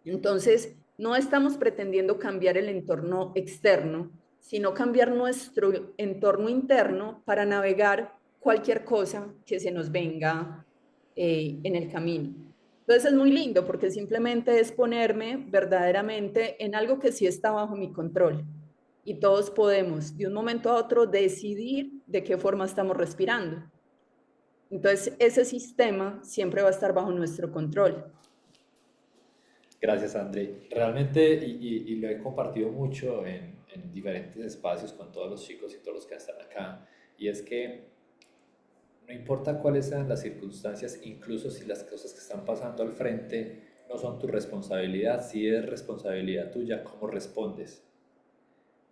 Entonces, no estamos pretendiendo cambiar el entorno externo, sino cambiar nuestro entorno interno para navegar cualquier cosa que se nos venga en el camino. Entonces es muy lindo porque simplemente es ponerme verdaderamente en algo que sí está bajo mi control. Y todos podemos de un momento a otro decidir de qué forma estamos respirando. Entonces ese sistema siempre va a estar bajo nuestro control. Gracias, André. Realmente, y lo he compartido mucho en diferentes espacios con todos los chicos y todos los que están acá, y es que no importa cuáles sean las circunstancias, incluso si las cosas que están pasando al frente no son tu responsabilidad, si es responsabilidad tuya, cómo respondes,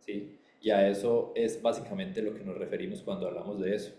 ¿sí? Y a eso es básicamente lo que nos referimos cuando hablamos de eso.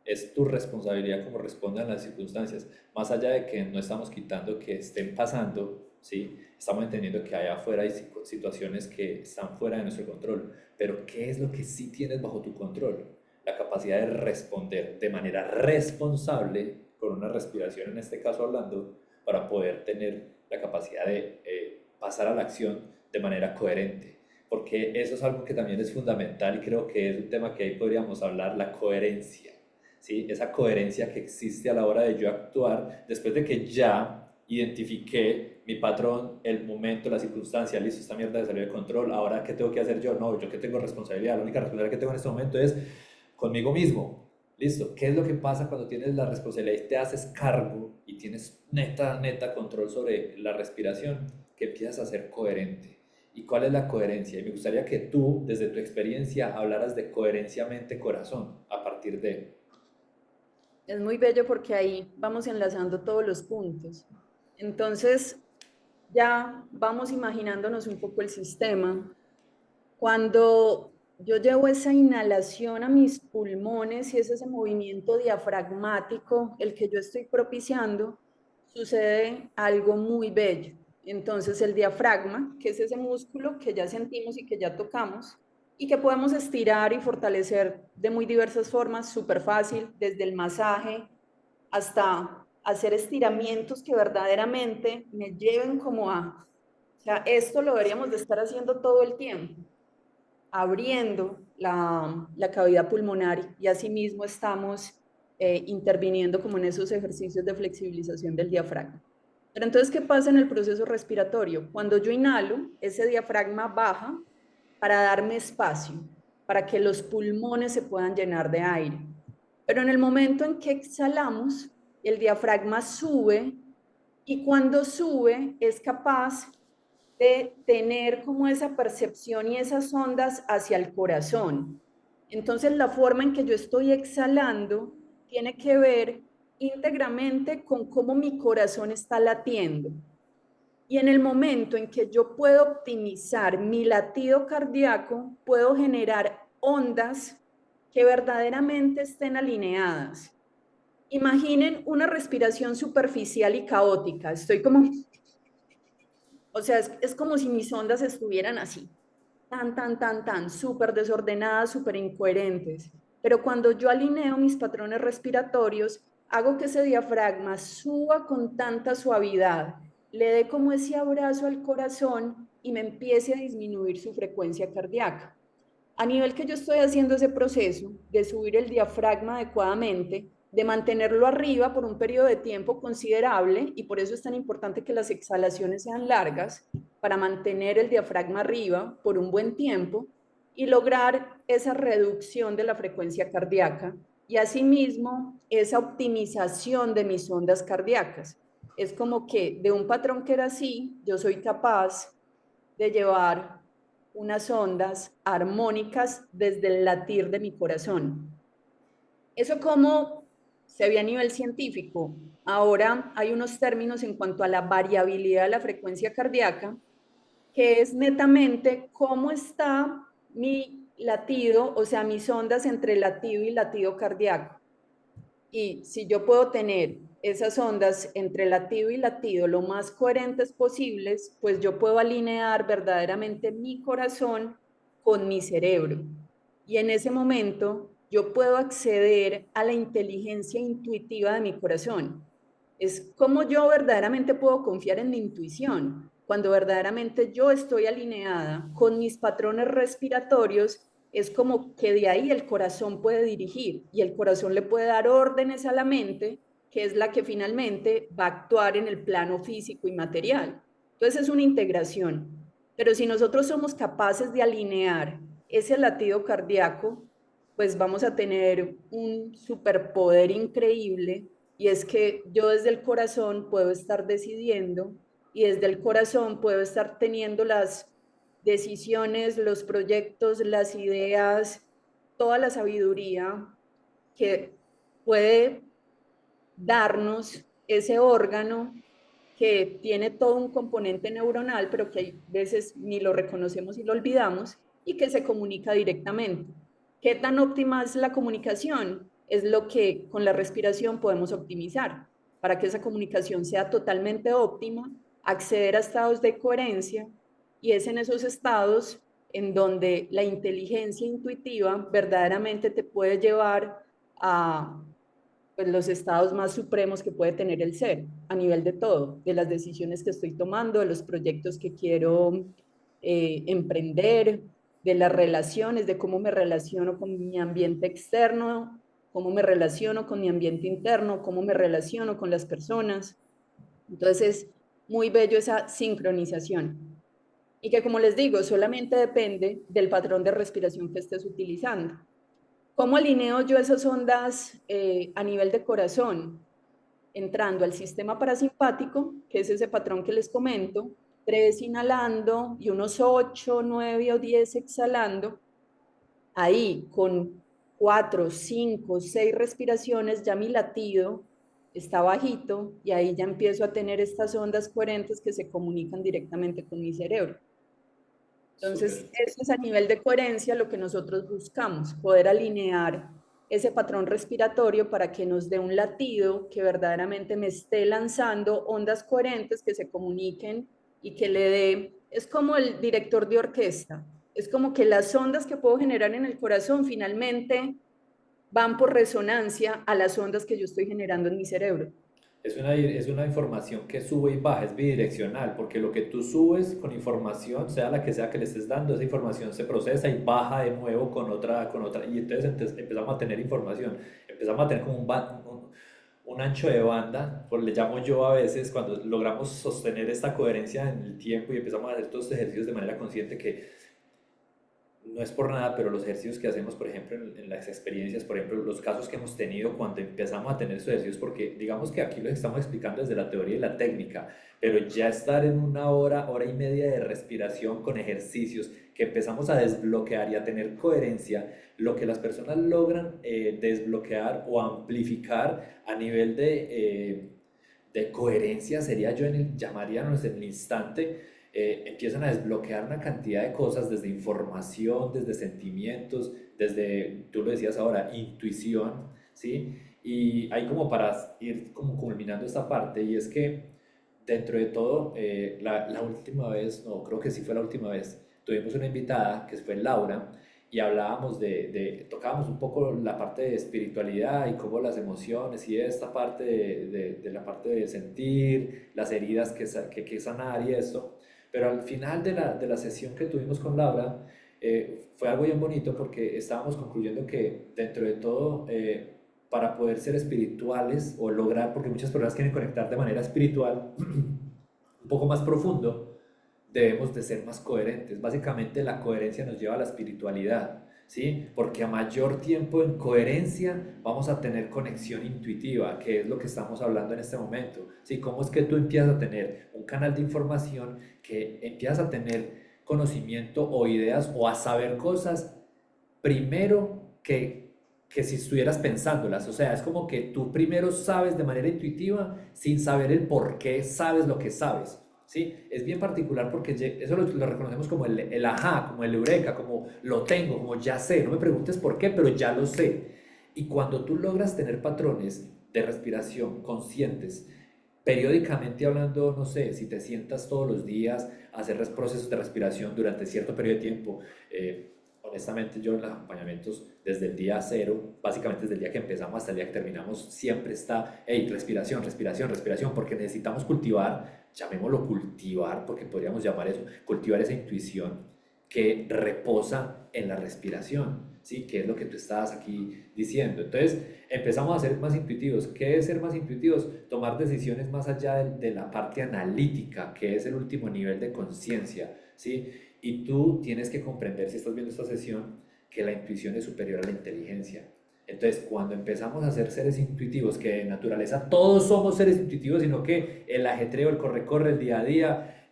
Es tu responsabilidad cómo respondan las circunstancias, más allá de que no estamos quitando que estén pasando, ¿sí? Estamos entendiendo que allá afuera hay situaciones que están fuera de nuestro control, pero ¿qué es lo que sí tienes bajo tu control? La capacidad de responder de manera responsable, con una respiración en este caso hablando, para poder tener la capacidad de pasar a la acción de manera coherente, porque eso es algo que también es fundamental y creo que es un tema que ahí podríamos hablar, la coherencia, ¿sí? Esa coherencia que existe a la hora de yo actuar después de que ya identifiqué mi patrón, el momento, la circunstancia, listo, esta mierda salió de control, ahora ¿qué tengo que hacer yo? No, yo que tengo responsabilidad, la única responsabilidad que tengo en este momento es conmigo mismo. Listo, ¿qué es lo que pasa cuando tienes la responsabilidad y te haces cargo y tienes neta control sobre la respiración? Que empiezas a ser coherente. ¿Y cuál es la coherencia? Y me gustaría que tú, desde tu experiencia, hablaras de coherencia mente-corazón a partir de... Es muy bello porque ahí vamos enlazando todos los puntos. Entonces, ya vamos imaginándonos un poco el sistema. Cuando yo llevo esa inhalación a mis pulmones y es ese movimiento diafragmático el que yo estoy propiciando, sucede algo muy bello. Entonces el diafragma, que es ese músculo que ya sentimos y que ya tocamos y que podemos estirar y fortalecer de muy diversas formas, súper fácil, desde el masaje hasta hacer estiramientos que verdaderamente me lleven como a, o sea, esto lo deberíamos de estar haciendo todo el tiempo, abriendo la cavidad pulmonar y asimismo estamos interviniendo como en esos ejercicios de flexibilización del diafragma. Pero entonces, ¿qué pasa en el proceso respiratorio? Cuando yo inhalo, ese diafragma baja para darme espacio, para que los pulmones se puedan llenar de aire. Pero en el momento en que exhalamos, el diafragma sube y cuando sube es capaz de tener como esa percepción y esas ondas hacia el corazón. Entonces la forma en que yo estoy exhalando tiene que ver íntegramente con cómo mi corazón está latiendo. Y en el momento en que yo puedo optimizar mi latido cardíaco, puedo generar ondas que verdaderamente estén alineadas. Imaginen una respiración superficial y caótica. Estoy como, o sea, es como si mis ondas estuvieran así, tan, súper desordenadas, súper incoherentes. Pero cuando yo alineo mis patrones respiratorios, hago que ese diafragma suba con tanta suavidad, le dé como ese abrazo al corazón y me empiece a disminuir su frecuencia cardíaca. A nivel que yo estoy haciendo ese proceso de subir el diafragma adecuadamente, de mantenerlo arriba por un periodo de tiempo considerable, y por eso es tan importante que las exhalaciones sean largas, para mantener el diafragma arriba por un buen tiempo y lograr esa reducción de la frecuencia cardíaca y asimismo esa optimización de mis ondas cardíacas. Es como que de un patrón que era así, yo soy capaz de llevar unas ondas armónicas desde el latir de mi corazón. Eso como se ve a nivel científico. Ahora hay unos términos en cuanto a la variabilidad de la frecuencia cardíaca, que es netamente cómo está mi latido, o sea, mis ondas entre latido y latido cardíaco. Y si yo puedo tener esas ondas entre latido y latido lo más coherentes posibles, pues yo puedo alinear verdaderamente mi corazón con mi cerebro. Y en ese momento yo puedo acceder a la inteligencia intuitiva de mi corazón. Es como yo verdaderamente puedo confiar en mi intuición, cuando verdaderamente yo estoy alineada con mis patrones respiratorios, es como que de ahí el corazón puede dirigir y el corazón le puede dar órdenes a la mente, que es la que finalmente va a actuar en el plano físico y material. Entonces es una integración. Pero si nosotros somos capaces de alinear ese latido cardíaco, pues vamos a tener un superpoder increíble y es que yo desde el corazón puedo estar decidiendo y desde el corazón puedo estar teniendo las decisiones, los proyectos, las ideas, toda la sabiduría que puede darnos ese órgano que tiene todo un componente neuronal, pero que hay veces ni lo reconocemos y lo olvidamos, y que se comunica directamente. ¿Qué tan óptima es la comunicación? Es lo que con la respiración podemos optimizar para que esa comunicación sea totalmente óptima, acceder a estados de coherencia, y es en esos estados en donde la inteligencia intuitiva verdaderamente te puede llevar a pues, los estados más supremos que puede tener el ser a nivel de todo, de las decisiones que estoy tomando, de los proyectos que quiero emprender, de las relaciones, de cómo me relaciono con mi ambiente externo, cómo me relaciono con mi ambiente interno, cómo me relaciono con las personas. Entonces, es muy bello esa sincronización. Y que, como les digo, solamente depende del patrón de respiración que estés utilizando. ¿Cómo alineo yo esas ondas a nivel de corazón? Entrando al sistema parasimpático, que es ese patrón que les comento, 3 inhalando y unos 8, 9 o 10 exhalando. Ahí con 4, 5, 6 respiraciones ya mi latido está bajito y ahí ya empiezo a tener estas ondas coherentes que se comunican directamente con mi cerebro. Súper. Entonces, eso es a nivel de coherencia lo que nosotros buscamos, poder alinear ese patrón respiratorio para que nos dé un latido que verdaderamente me esté lanzando ondas coherentes que se comuniquen y que le dé, es como el director de orquesta, es como que las ondas que puedo generar en el corazón finalmente van por resonancia a las ondas que yo estoy generando en mi cerebro. Es una información que sube y baja, es bidireccional, porque lo que tú subes con información, sea la que sea que le estés dando, esa información se procesa y baja de nuevo con otra, y entonces empezamos a tener información, empezamos a tener como un ancho de banda, pues le llamo yo a veces, cuando logramos sostener esta coherencia en el tiempo y empezamos a hacer todos estos ejercicios de manera consciente que no es por nada, pero los ejercicios que hacemos, por ejemplo, en las experiencias, por ejemplo, los casos que hemos tenido cuando empezamos a tener esos ejercicios, porque digamos que aquí los estamos explicando desde la teoría y la técnica, pero ya estar en una hora, hora y media de respiración con ejercicios que empezamos a desbloquear y a tener coherencia, lo que las personas logran desbloquear o amplificar a nivel de coherencia sería yo llamaríamos en el instante, empiezan a desbloquear una cantidad de cosas desde información, desde sentimientos, desde, tú lo decías ahora, intuición, ¿sí? Y hay como para ir como culminando esta parte y es que dentro de todo, la última vez, no, creo que sí fue la última vez, tuvimos una invitada que fue Laura y hablábamos tocábamos un poco la parte de espiritualidad y cómo las emociones y esta parte de la parte de sentir, las heridas que sanar y esto. Pero al final de la sesión que tuvimos con Laura, fue algo bien bonito porque estábamos concluyendo que dentro de todo, para poder ser espirituales o lograr, porque muchas personas quieren conectar de manera espiritual, un poco más profundo, debemos de ser más coherentes. Básicamente la coherencia nos lleva a la espiritualidad, ¿sí? Porque a mayor tiempo en coherencia vamos a tener conexión intuitiva, que es lo que estamos hablando en este momento, ¿sí? ¿Cómo es que tú empiezas a tener un canal de información, que empiezas a tener conocimiento o ideas o a saber cosas primero que si estuvieras pensándolas? O sea, es como que tú primero sabes de manera intuitiva sin saber el por qué sabes lo que sabes. ¿Sí? Es bien particular porque eso lo reconocemos como el ajá, como el eureka, como lo tengo, como ya sé. No me preguntes por qué, pero ya lo sé. Y cuando tú logras tener patrones de respiración conscientes, periódicamente hablando, no sé, si te sientas todos los días a hacer procesos de respiración durante cierto periodo de tiempo, honestamente yo en los acompañamientos desde el día cero, básicamente desde el día que empezamos hasta el día que terminamos, siempre está, hey, respiración, respiración, respiración, porque necesitamos cultivar, llamémoslo cultivar, porque podríamos llamar eso, cultivar esa intuición que reposa en la respiración, ¿sí? Que es lo que tú estabas aquí diciendo. Entonces, empezamos a ser más intuitivos. ¿Qué es ser más intuitivos? Tomar decisiones más allá de la parte analítica, que es el último nivel de conciencia, ¿sí? Y tú tienes que comprender, si estás viendo esta sesión, que la intuición es superior a la inteligencia. Entonces, cuando empezamos a ser seres intuitivos, que de naturaleza todos somos seres intuitivos, sino que el ajetreo, el corre-corre, el día a día,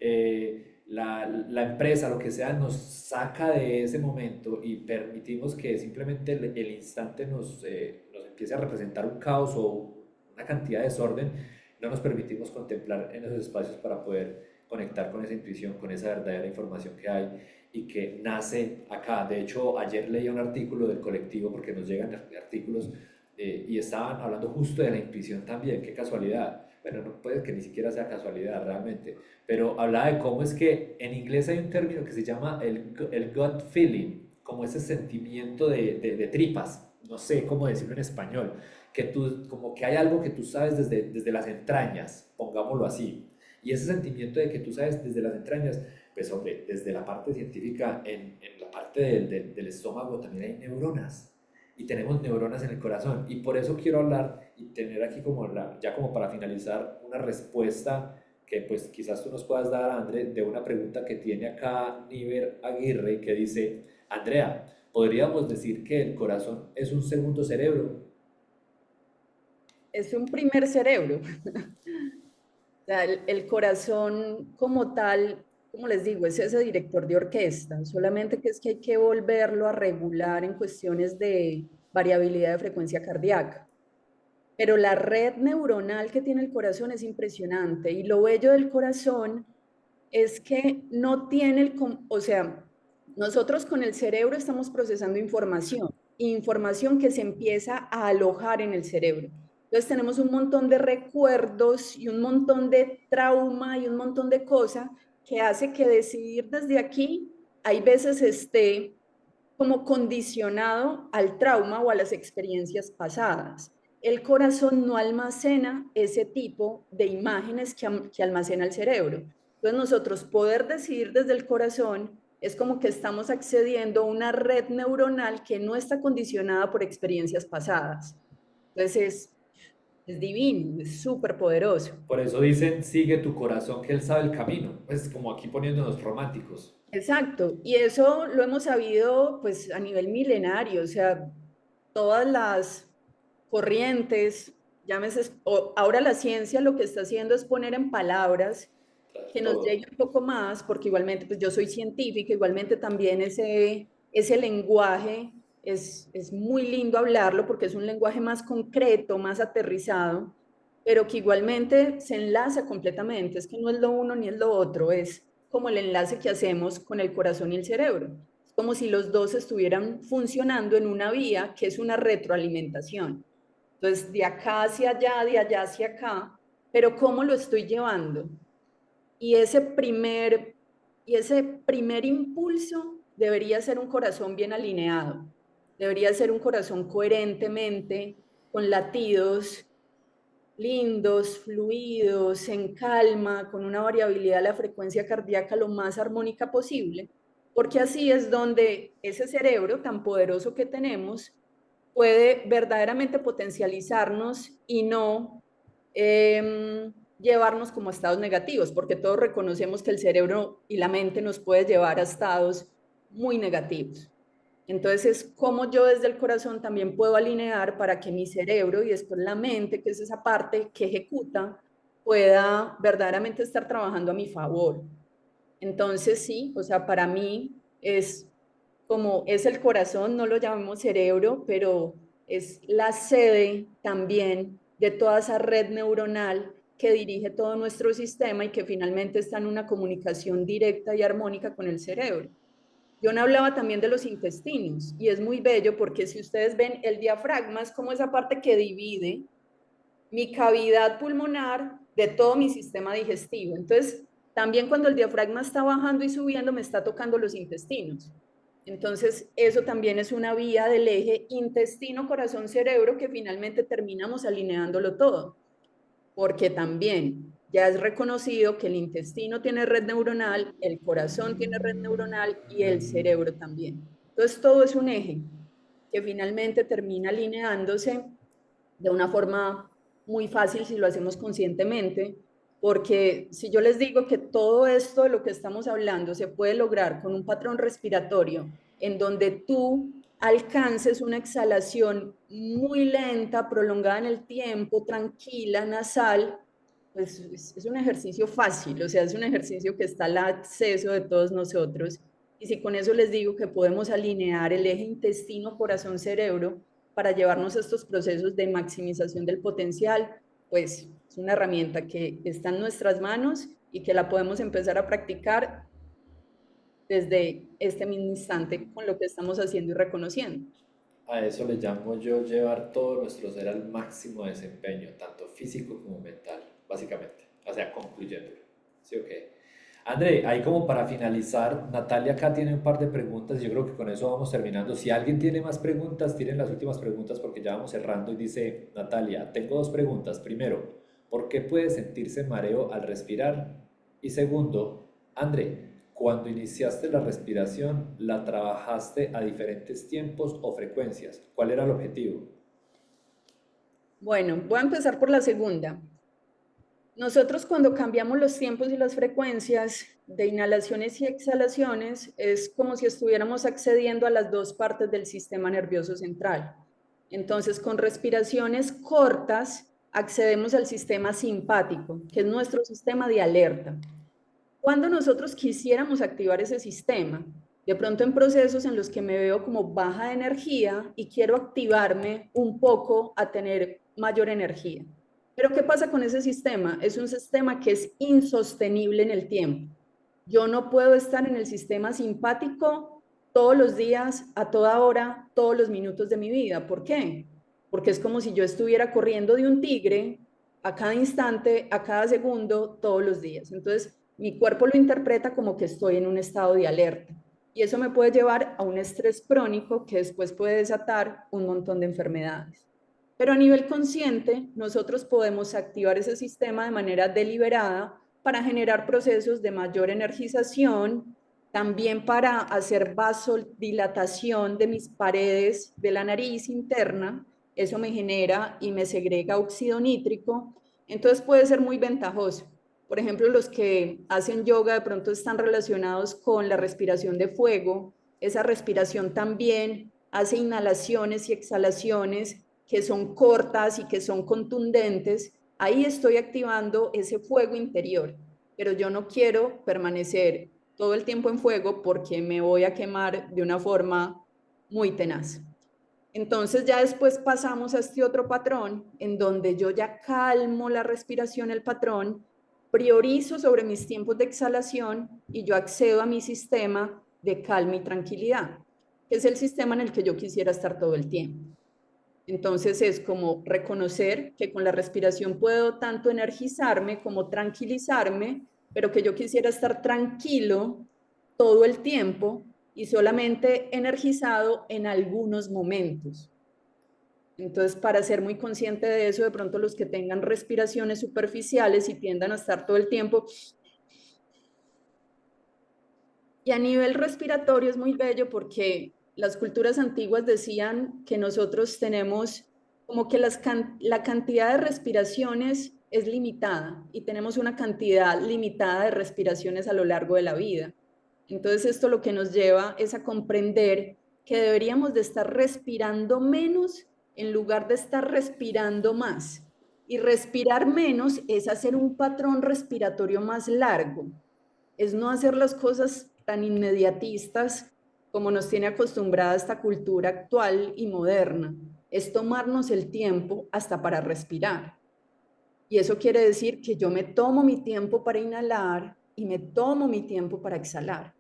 la empresa, lo que sea, nos saca de ese momento y permitimos que simplemente el instante nos empiece a representar un caos o una cantidad de desorden, no nos permitimos contemplar en esos espacios para poder conectar con esa intuición, con esa verdadera información que hay y que nace acá. De hecho, ayer leía un artículo del colectivo, porque nos llegan artículos, y estaban hablando justo de la intuición también, qué casualidad. Bueno, no puede que ni siquiera sea casualidad realmente, pero hablaba de cómo es que en inglés hay un término que se llama el gut feeling, como ese sentimiento de tripas, no sé cómo decirlo en español, que tú, como que hay algo que tú sabes desde las entrañas, pongámoslo así. Y ese sentimiento de que tú sabes desde las entrañas, pues hombre, desde la parte científica, en la parte del estómago también hay neuronas. Y tenemos neuronas en el corazón. Y por eso quiero hablar y tener aquí como ya como para finalizar una respuesta que pues quizás tú nos puedas dar, André, de una pregunta que tiene acá Niver Aguirre, que dice: Andrea, ¿podríamos decir que el corazón es un segundo cerebro? Es un primer cerebro. O sea, el corazón como tal, como les digo, es ese director de orquesta, solamente que es que hay que volverlo a regular en cuestiones de variabilidad de frecuencia cardíaca. pero la red neuronal que tiene el corazón es impresionante. Y lo bello del corazón es que no tiene o sea, nosotros con el cerebro estamos procesando información, información que se empieza a alojar en el cerebro. Entonces tenemos un montón de recuerdos y un montón de trauma y un montón de cosas que hace que decidir desde aquí, hay veces esté como condicionado al trauma o a las experiencias pasadas. El corazón no almacena ese tipo de imágenes que almacena el cerebro. Entonces nosotros poder decidir desde el corazón es como que estamos accediendo a una red neuronal que no está condicionada por experiencias pasadas. Entonces es divino, es súper poderoso. Por eso dicen, sigue tu corazón que él sabe el camino. Pues como aquí poniéndonos románticos. Exacto, y eso lo hemos sabido pues a nivel milenario, o sea, todas las corrientes, llámese, ahora la ciencia lo que está haciendo es poner en palabras Claro, que nos todo. llegue un poco más, porque igualmente pues yo soy científica, igualmente también ese lenguaje es muy lindo hablarlo porque es un lenguaje más concreto, más aterrizado, pero que igualmente se enlaza completamente, es que no es lo uno ni es lo otro, es como el enlace que hacemos con el corazón y el cerebro. Es como si los dos estuvieran funcionando en una vía que es una retroalimentación. Entonces, de acá hacia allá, de allá hacia acá, pero ¿cómo lo estoy llevando? Y ese primer impulso debería ser un corazón bien alineado, debería ser un corazón coherentemente, con latidos lindos, fluidos, en calma, con una variabilidad de la frecuencia cardíaca lo más armónica posible, porque así es donde ese cerebro tan poderoso que tenemos puede verdaderamente potencializarnos y no llevarnos como a estados negativos, porque todos reconocemos que el cerebro y la mente nos puede llevar a estados muy negativos. Entonces es como yo desde el corazón también puedo alinear para que mi cerebro y después la mente, que es esa parte que ejecuta, pueda verdaderamente estar trabajando a mi favor. Entonces sí, o sea, para mí es como es el corazón, no lo llamamos cerebro, pero es la sede también de toda esa red neuronal que dirige todo nuestro sistema y que finalmente está en una comunicación directa y armónica con el cerebro. John hablaba también de los intestinos y es muy bello porque si ustedes ven el diafragma es como esa parte que divide mi cavidad pulmonar de todo mi sistema digestivo. Entonces, también cuando el diafragma está bajando y subiendo, me está tocando los intestinos. Entonces, eso también es una vía del eje intestino-corazón-cerebro que finalmente terminamos alineándolo todo, porque también ya es reconocido que el intestino tiene red neuronal, el corazón tiene red neuronal y el cerebro también. Entonces, todo es un eje que finalmente termina alineándose de una forma muy fácil si lo hacemos conscientemente, porque si yo les digo que todo esto de lo que estamos hablando se puede lograr con un patrón respiratorio en donde tú alcances una exhalación muy lenta, prolongada en el tiempo, tranquila, nasal, pues es un ejercicio fácil, o sea, es un ejercicio que está al acceso de todos nosotros. Y si con eso les digo que podemos alinear el eje intestino-corazón-cerebro, para llevarnos a estos procesos de maximización del potencial, pues es una herramienta que está en nuestras manos y que la podemos empezar a practicar desde este mismo instante con lo que estamos haciendo y reconociendo. A eso le llamo yo llevar todo nuestro ser al máximo desempeño, tanto físico como mental, básicamente. O sea, concluyéndolo. ¿Sí o qué? André, ahí como para finalizar, Natalia acá tiene un par de preguntas y yo creo que con eso vamos terminando. Si alguien tiene más preguntas, tienen las últimas preguntas porque ya vamos cerrando y dice, Natalia, tengo dos preguntas. Primero, ¿por qué puede sentirse mareo al respirar? Y segundo, André, cuando iniciaste la respiración, ¿la trabajaste a diferentes tiempos o frecuencias? ¿Cuál era el objetivo? Bueno, voy a empezar por la segunda. Nosotros cuando cambiamos los tiempos y las frecuencias de inhalaciones y exhalaciones es como si estuviéramos accediendo a las dos partes del sistema nervioso central. Entonces, con respiraciones cortas accedemos al sistema simpático, que es nuestro sistema de alerta. Cuando nosotros quisiéramos activar ese sistema, de pronto en procesos en los que me veo como baja de energía y quiero activarme un poco a tener mayor energía. Pero ¿qué pasa con ese sistema? Es un sistema que es insostenible en el tiempo. Yo no puedo estar en el sistema simpático todos los días, a toda hora, todos los minutos de mi vida. ¿Por qué? Porque es como si yo estuviera corriendo de un tigre a cada instante, a cada segundo, todos los días. Entonces, mi cuerpo lo interpreta como que estoy en un estado de alerta. Y eso me puede llevar a un estrés crónico que después puede desatar un montón de enfermedades. Pero a nivel consciente, nosotros podemos activar ese sistema de manera deliberada para generar procesos de mayor energización, también para hacer vasodilatación de mis paredes de la nariz interna. Eso me genera y me segrega óxido nítrico. Entonces puede ser muy ventajoso. Por ejemplo, los que hacen yoga de pronto están relacionados con la respiración de fuego. Esa respiración también hace inhalaciones y exhalaciones que son cortas y que son contundentes. Ahí estoy activando ese fuego interior, pero yo no quiero permanecer todo el tiempo en fuego porque me voy a quemar de una forma muy tenaz. Entonces ya después pasamos a este otro patrón en donde yo ya calmo la respiración, el patrón, priorizo sobre mis tiempos de exhalación y yo accedo a mi sistema de calma y tranquilidad, que es el sistema en el que yo quisiera estar todo el tiempo. Entonces es como reconocer que con la respiración puedo tanto energizarme como tranquilizarme, pero que yo quisiera estar tranquilo todo el tiempo y solamente energizado en algunos momentos. Entonces, para ser muy consciente de eso, de pronto los que tengan respiraciones superficiales y tiendan a estar todo el tiempo. Y a nivel respiratorio es muy bello porque las culturas antiguas decían que nosotros tenemos como que la cantidad de respiraciones es limitada y tenemos una cantidad limitada de respiraciones a lo largo de la vida. Entonces esto lo que nos lleva es a comprender que deberíamos de estar respirando menos en lugar de estar respirando más. Y respirar menos es hacer un patrón respiratorio más largo, es no hacer las cosas tan inmediatistas como nos tiene acostumbrada esta cultura actual y moderna. Es tomarnos el tiempo hasta para respirar. Y eso quiere decir que yo me tomo mi tiempo para inhalar y me tomo mi tiempo para exhalar.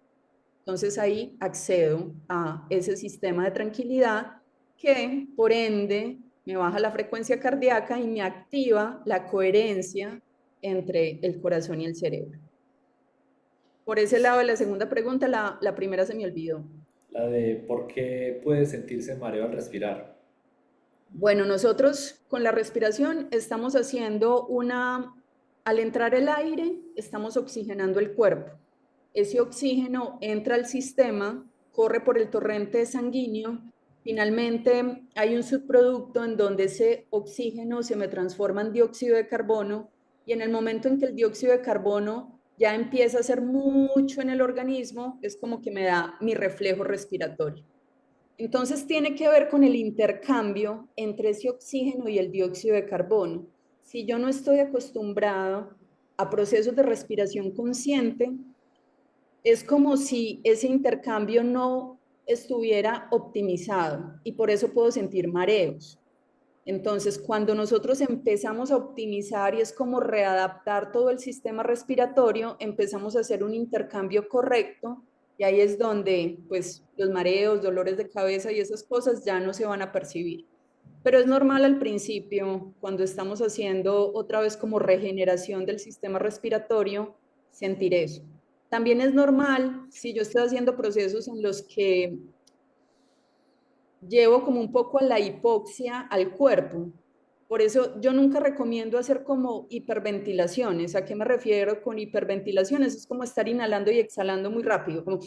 Entonces ahí accedo a ese sistema de tranquilidad que, por ende, me baja la frecuencia cardíaca y me activa la coherencia entre el corazón y el cerebro. Por ese lado de la segunda pregunta, la primera se me olvidó. La de por qué puede sentirse mareo al respirar. Bueno, nosotros con la respiración estamos haciendo al entrar el aire, estamos oxigenando el cuerpo. Ese oxígeno entra al sistema, corre por el torrente sanguíneo, finalmente hay un subproducto en donde ese oxígeno se me transforma en dióxido de carbono y en el momento en que el dióxido de carbono ya empieza a ser mucho en el organismo, es como que me da mi reflejo respiratorio. Entonces tiene que ver con el intercambio entre ese oxígeno y el dióxido de carbono. Si yo no estoy acostumbrado a procesos de respiración consciente, es como si ese intercambio no estuviera optimizado y por eso puedo sentir mareos. Entonces, cuando nosotros empezamos a optimizar y es como readaptar todo el sistema respiratorio, empezamos a hacer un intercambio correcto y ahí es donde pues los mareos, dolores de cabeza y esas cosas ya no se van a percibir. Pero es normal al principio, cuando estamos haciendo otra vez como regeneración del sistema respiratorio, sentir eso. También es normal si yo estoy haciendo procesos en los que llevo como un poco a la hipoxia al cuerpo. Por eso yo nunca recomiendo hacer como hiperventilaciones. ¿A qué me refiero con hiperventilaciones? Es como estar inhalando y exhalando muy rápido. Como...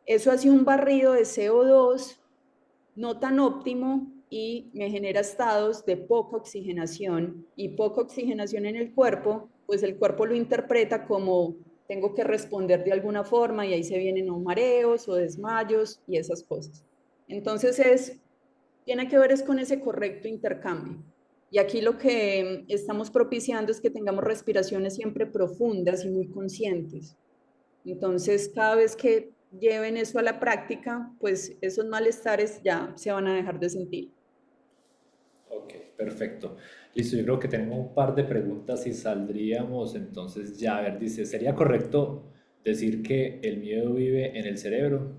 Eso hace un barrido de CO2 no tan óptimo y me genera estados de poca oxigenación. Y poca oxigenación en el cuerpo, pues el cuerpo lo interpreta como tengo que responder de alguna forma y ahí se vienen o mareos o desmayos y esas cosas. Entonces tiene que ver es con ese correcto intercambio. Y aquí lo que estamos propiciando es que tengamos respiraciones siempre profundas y muy conscientes. Entonces, cada vez que lleven eso a la práctica, pues esos malestares ya se van a dejar de sentir. Ok, perfecto. Listo, yo creo que tenemos un par de preguntas y saldríamos entonces ya, a ver, dice, ¿sería correcto decir que el miedo vive en el cerebro?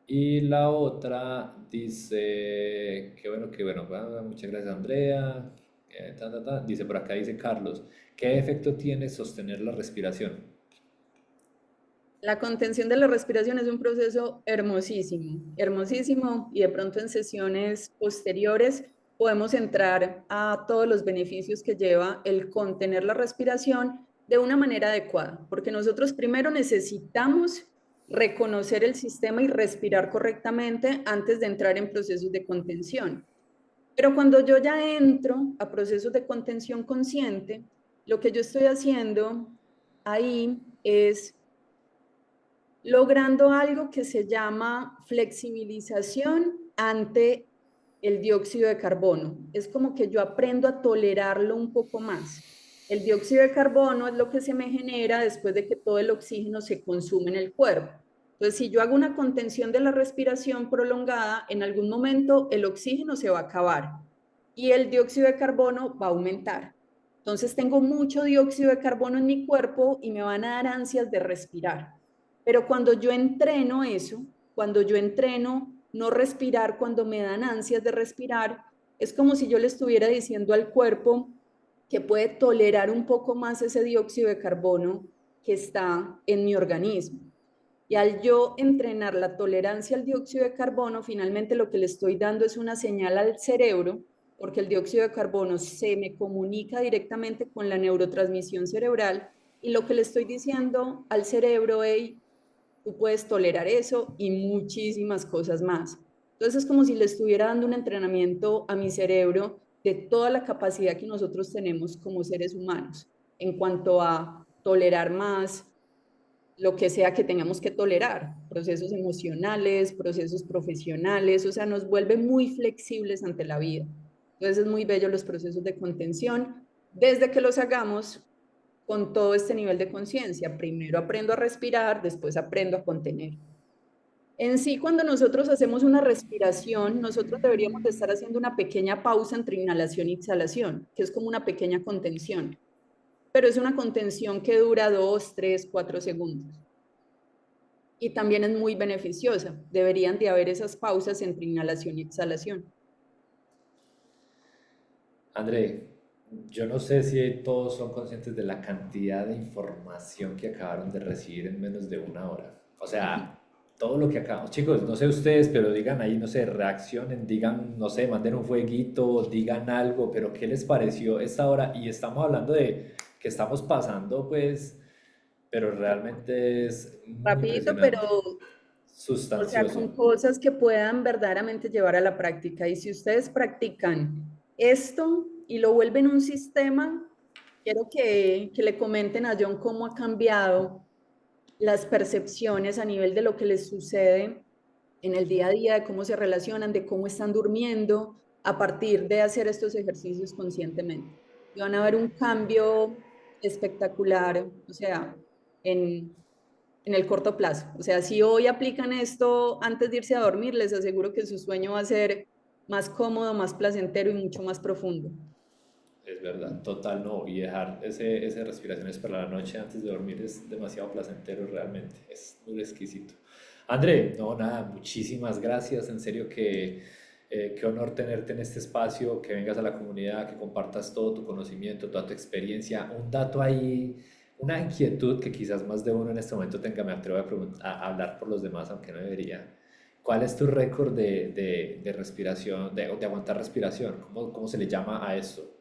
Y la otra dice, qué bueno, muchas gracias Andrea. Dice por acá, dice Carlos, ¿qué efecto tiene sostener la respiración? La contención de la respiración es un proceso hermosísimo, hermosísimo, y de pronto en sesiones posteriores podemos entrar a todos los beneficios que lleva el contener la respiración de una manera adecuada, porque nosotros primero necesitamos reconocer el sistema y respirar correctamente antes de entrar en procesos de contención. Pero cuando yo ya entro a procesos de contención consciente, lo que yo estoy haciendo ahí es logrando algo que se llama flexibilización ante el dióxido de carbono. Es como que yo aprendo a tolerarlo un poco más. El dióxido de carbono es lo que se me genera después de que todo el oxígeno se consume en el cuerpo. Entonces, si yo hago una contención de la respiración prolongada, en algún momento el oxígeno se va a acabar y el dióxido de carbono va a aumentar. Entonces, tengo mucho dióxido de carbono en mi cuerpo y me van a dar ansias de respirar. Pero cuando yo entreno eso, cuando yo entreno no respirar cuando me dan ansias de respirar, es como si yo le estuviera diciendo al cuerpo que puede tolerar un poco más ese dióxido de carbono que está en mi organismo. Y al yo entrenar la tolerancia al dióxido de carbono, finalmente lo que le estoy dando es una señal al cerebro, porque el dióxido de carbono se me comunica directamente con la neurotransmisión cerebral, y lo que le estoy diciendo al cerebro, hey, tú puedes tolerar eso y muchísimas cosas más. Entonces es como si le estuviera dando un entrenamiento a mi cerebro de toda la capacidad que nosotros tenemos como seres humanos en cuanto a tolerar más lo que sea que tengamos que tolerar, procesos emocionales, procesos profesionales, o sea, nos vuelve muy flexibles ante la vida. Entonces es muy bello los procesos de contención, desde que los hagamos con todo este nivel de conciencia. Primero aprendo a respirar, después aprendo a contener. En sí, cuando nosotros hacemos una respiración, nosotros deberíamos de estar haciendo una pequeña pausa entre inhalación y exhalación, que es como una pequeña contención, pero es una contención que dura 2, 3, 4 segundos. Y también es muy beneficiosa. Deberían de haber esas pausas entre inhalación y exhalación. André, yo no sé si todos son conscientes de la cantidad de información que acabaron de recibir en menos de una hora. O sea, todo lo que acabamos, chicos, no sé ustedes, pero digan ahí, no sé, reaccionen, digan, no sé, manden un fueguito, digan algo, pero ¿qué les pareció esta hora? Y estamos hablando de que estamos pasando, pues, pero realmente es muy Rapidito, pero, impresionante, o sea, con sustancioso. cosas que puedan verdaderamente llevar a la práctica. Y si ustedes practican esto y lo vuelven un sistema, quiero que le comenten a John cómo ha cambiado las percepciones a nivel de lo que les sucede en el día a día, de cómo se relacionan, de cómo están durmiendo, a partir de hacer estos ejercicios conscientemente. Y van a ver un cambio espectacular, o sea, en el corto plazo. O sea, si hoy aplican esto antes de irse a dormir, les aseguro que su sueño va a ser más cómodo, más placentero y mucho más profundo. Es verdad, total no. Y dejar ese respiraciones para la noche antes de dormir es demasiado placentero realmente. Es muy exquisito. André, no, nada, muchísimas gracias. En serio que qué honor tenerte en este espacio, que vengas a la comunidad, que compartas todo tu conocimiento, toda tu experiencia. Un dato ahí, una inquietud que quizás más de uno en este momento tenga, me atrevo a hablar por los demás, aunque no debería. ¿Cuál es tu récord de respiración, de aguantar respiración? ¿Cómo se le llama a esto?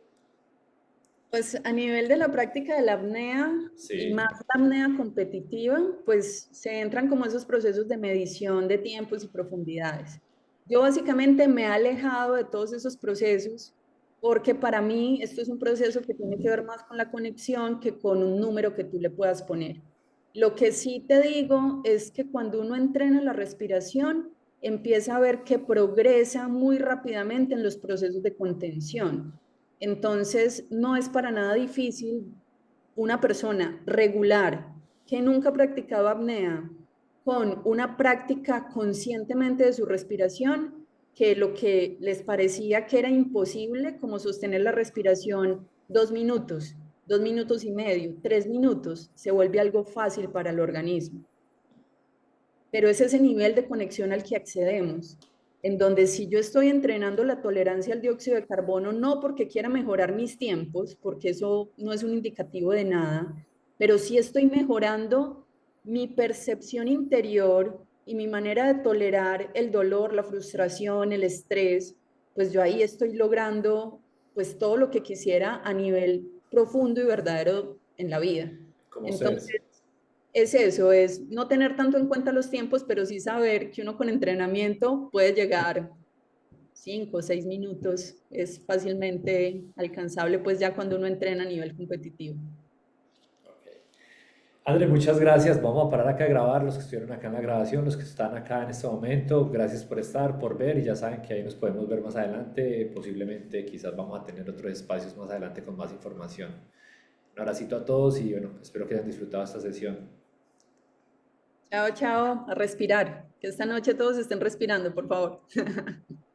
Pues a nivel de la práctica de la apnea y Sí, más la apnea competitiva, pues se entran como esos procesos de medición de tiempos y profundidades. Yo básicamente me he alejado de todos esos procesos porque para mí esto es un proceso que tiene que ver más con la conexión que con un número que tú le puedas poner. Lo que sí te digo es que cuando uno entrena la respiración, empieza a ver que progresa muy rápidamente en los procesos de contención. Entonces, no es para nada difícil una persona regular que nunca ha practicado apnea con una práctica conscientemente de su respiración, que lo que les parecía que era imposible, como sostener la respiración 2 minutos, 2 minutos y medio, 3 minutos, se vuelve algo fácil para el organismo. Pero es ese nivel de conexión al que accedemos, en donde si yo estoy entrenando la tolerancia al dióxido de carbono, no porque quiera mejorar mis tiempos, porque eso no es un indicativo de nada, pero sí estoy mejorando mi percepción interior y mi manera de tolerar el dolor, la frustración, el estrés, pues yo ahí estoy logrando pues todo lo que quisiera a nivel profundo y verdadero en la vida. Como ustedes. Entonces, es eso, es no tener tanto en cuenta los tiempos, pero sí saber que uno con entrenamiento puede llegar 5 o 6 minutos, es fácilmente alcanzable pues ya cuando uno entrena a nivel competitivo. Ok. André, muchas gracias. Vamos a parar acá a grabar, los que estuvieron acá en la grabación, los que están acá en este momento. Gracias por estar, por ver y ya saben que ahí nos podemos ver más adelante. Posiblemente quizás vamos a tener otros espacios más adelante con más información. Un abracito a todos y bueno, espero que hayan disfrutado esta sesión. Chao, chao, a respirar, que esta noche todos estén respirando, por favor.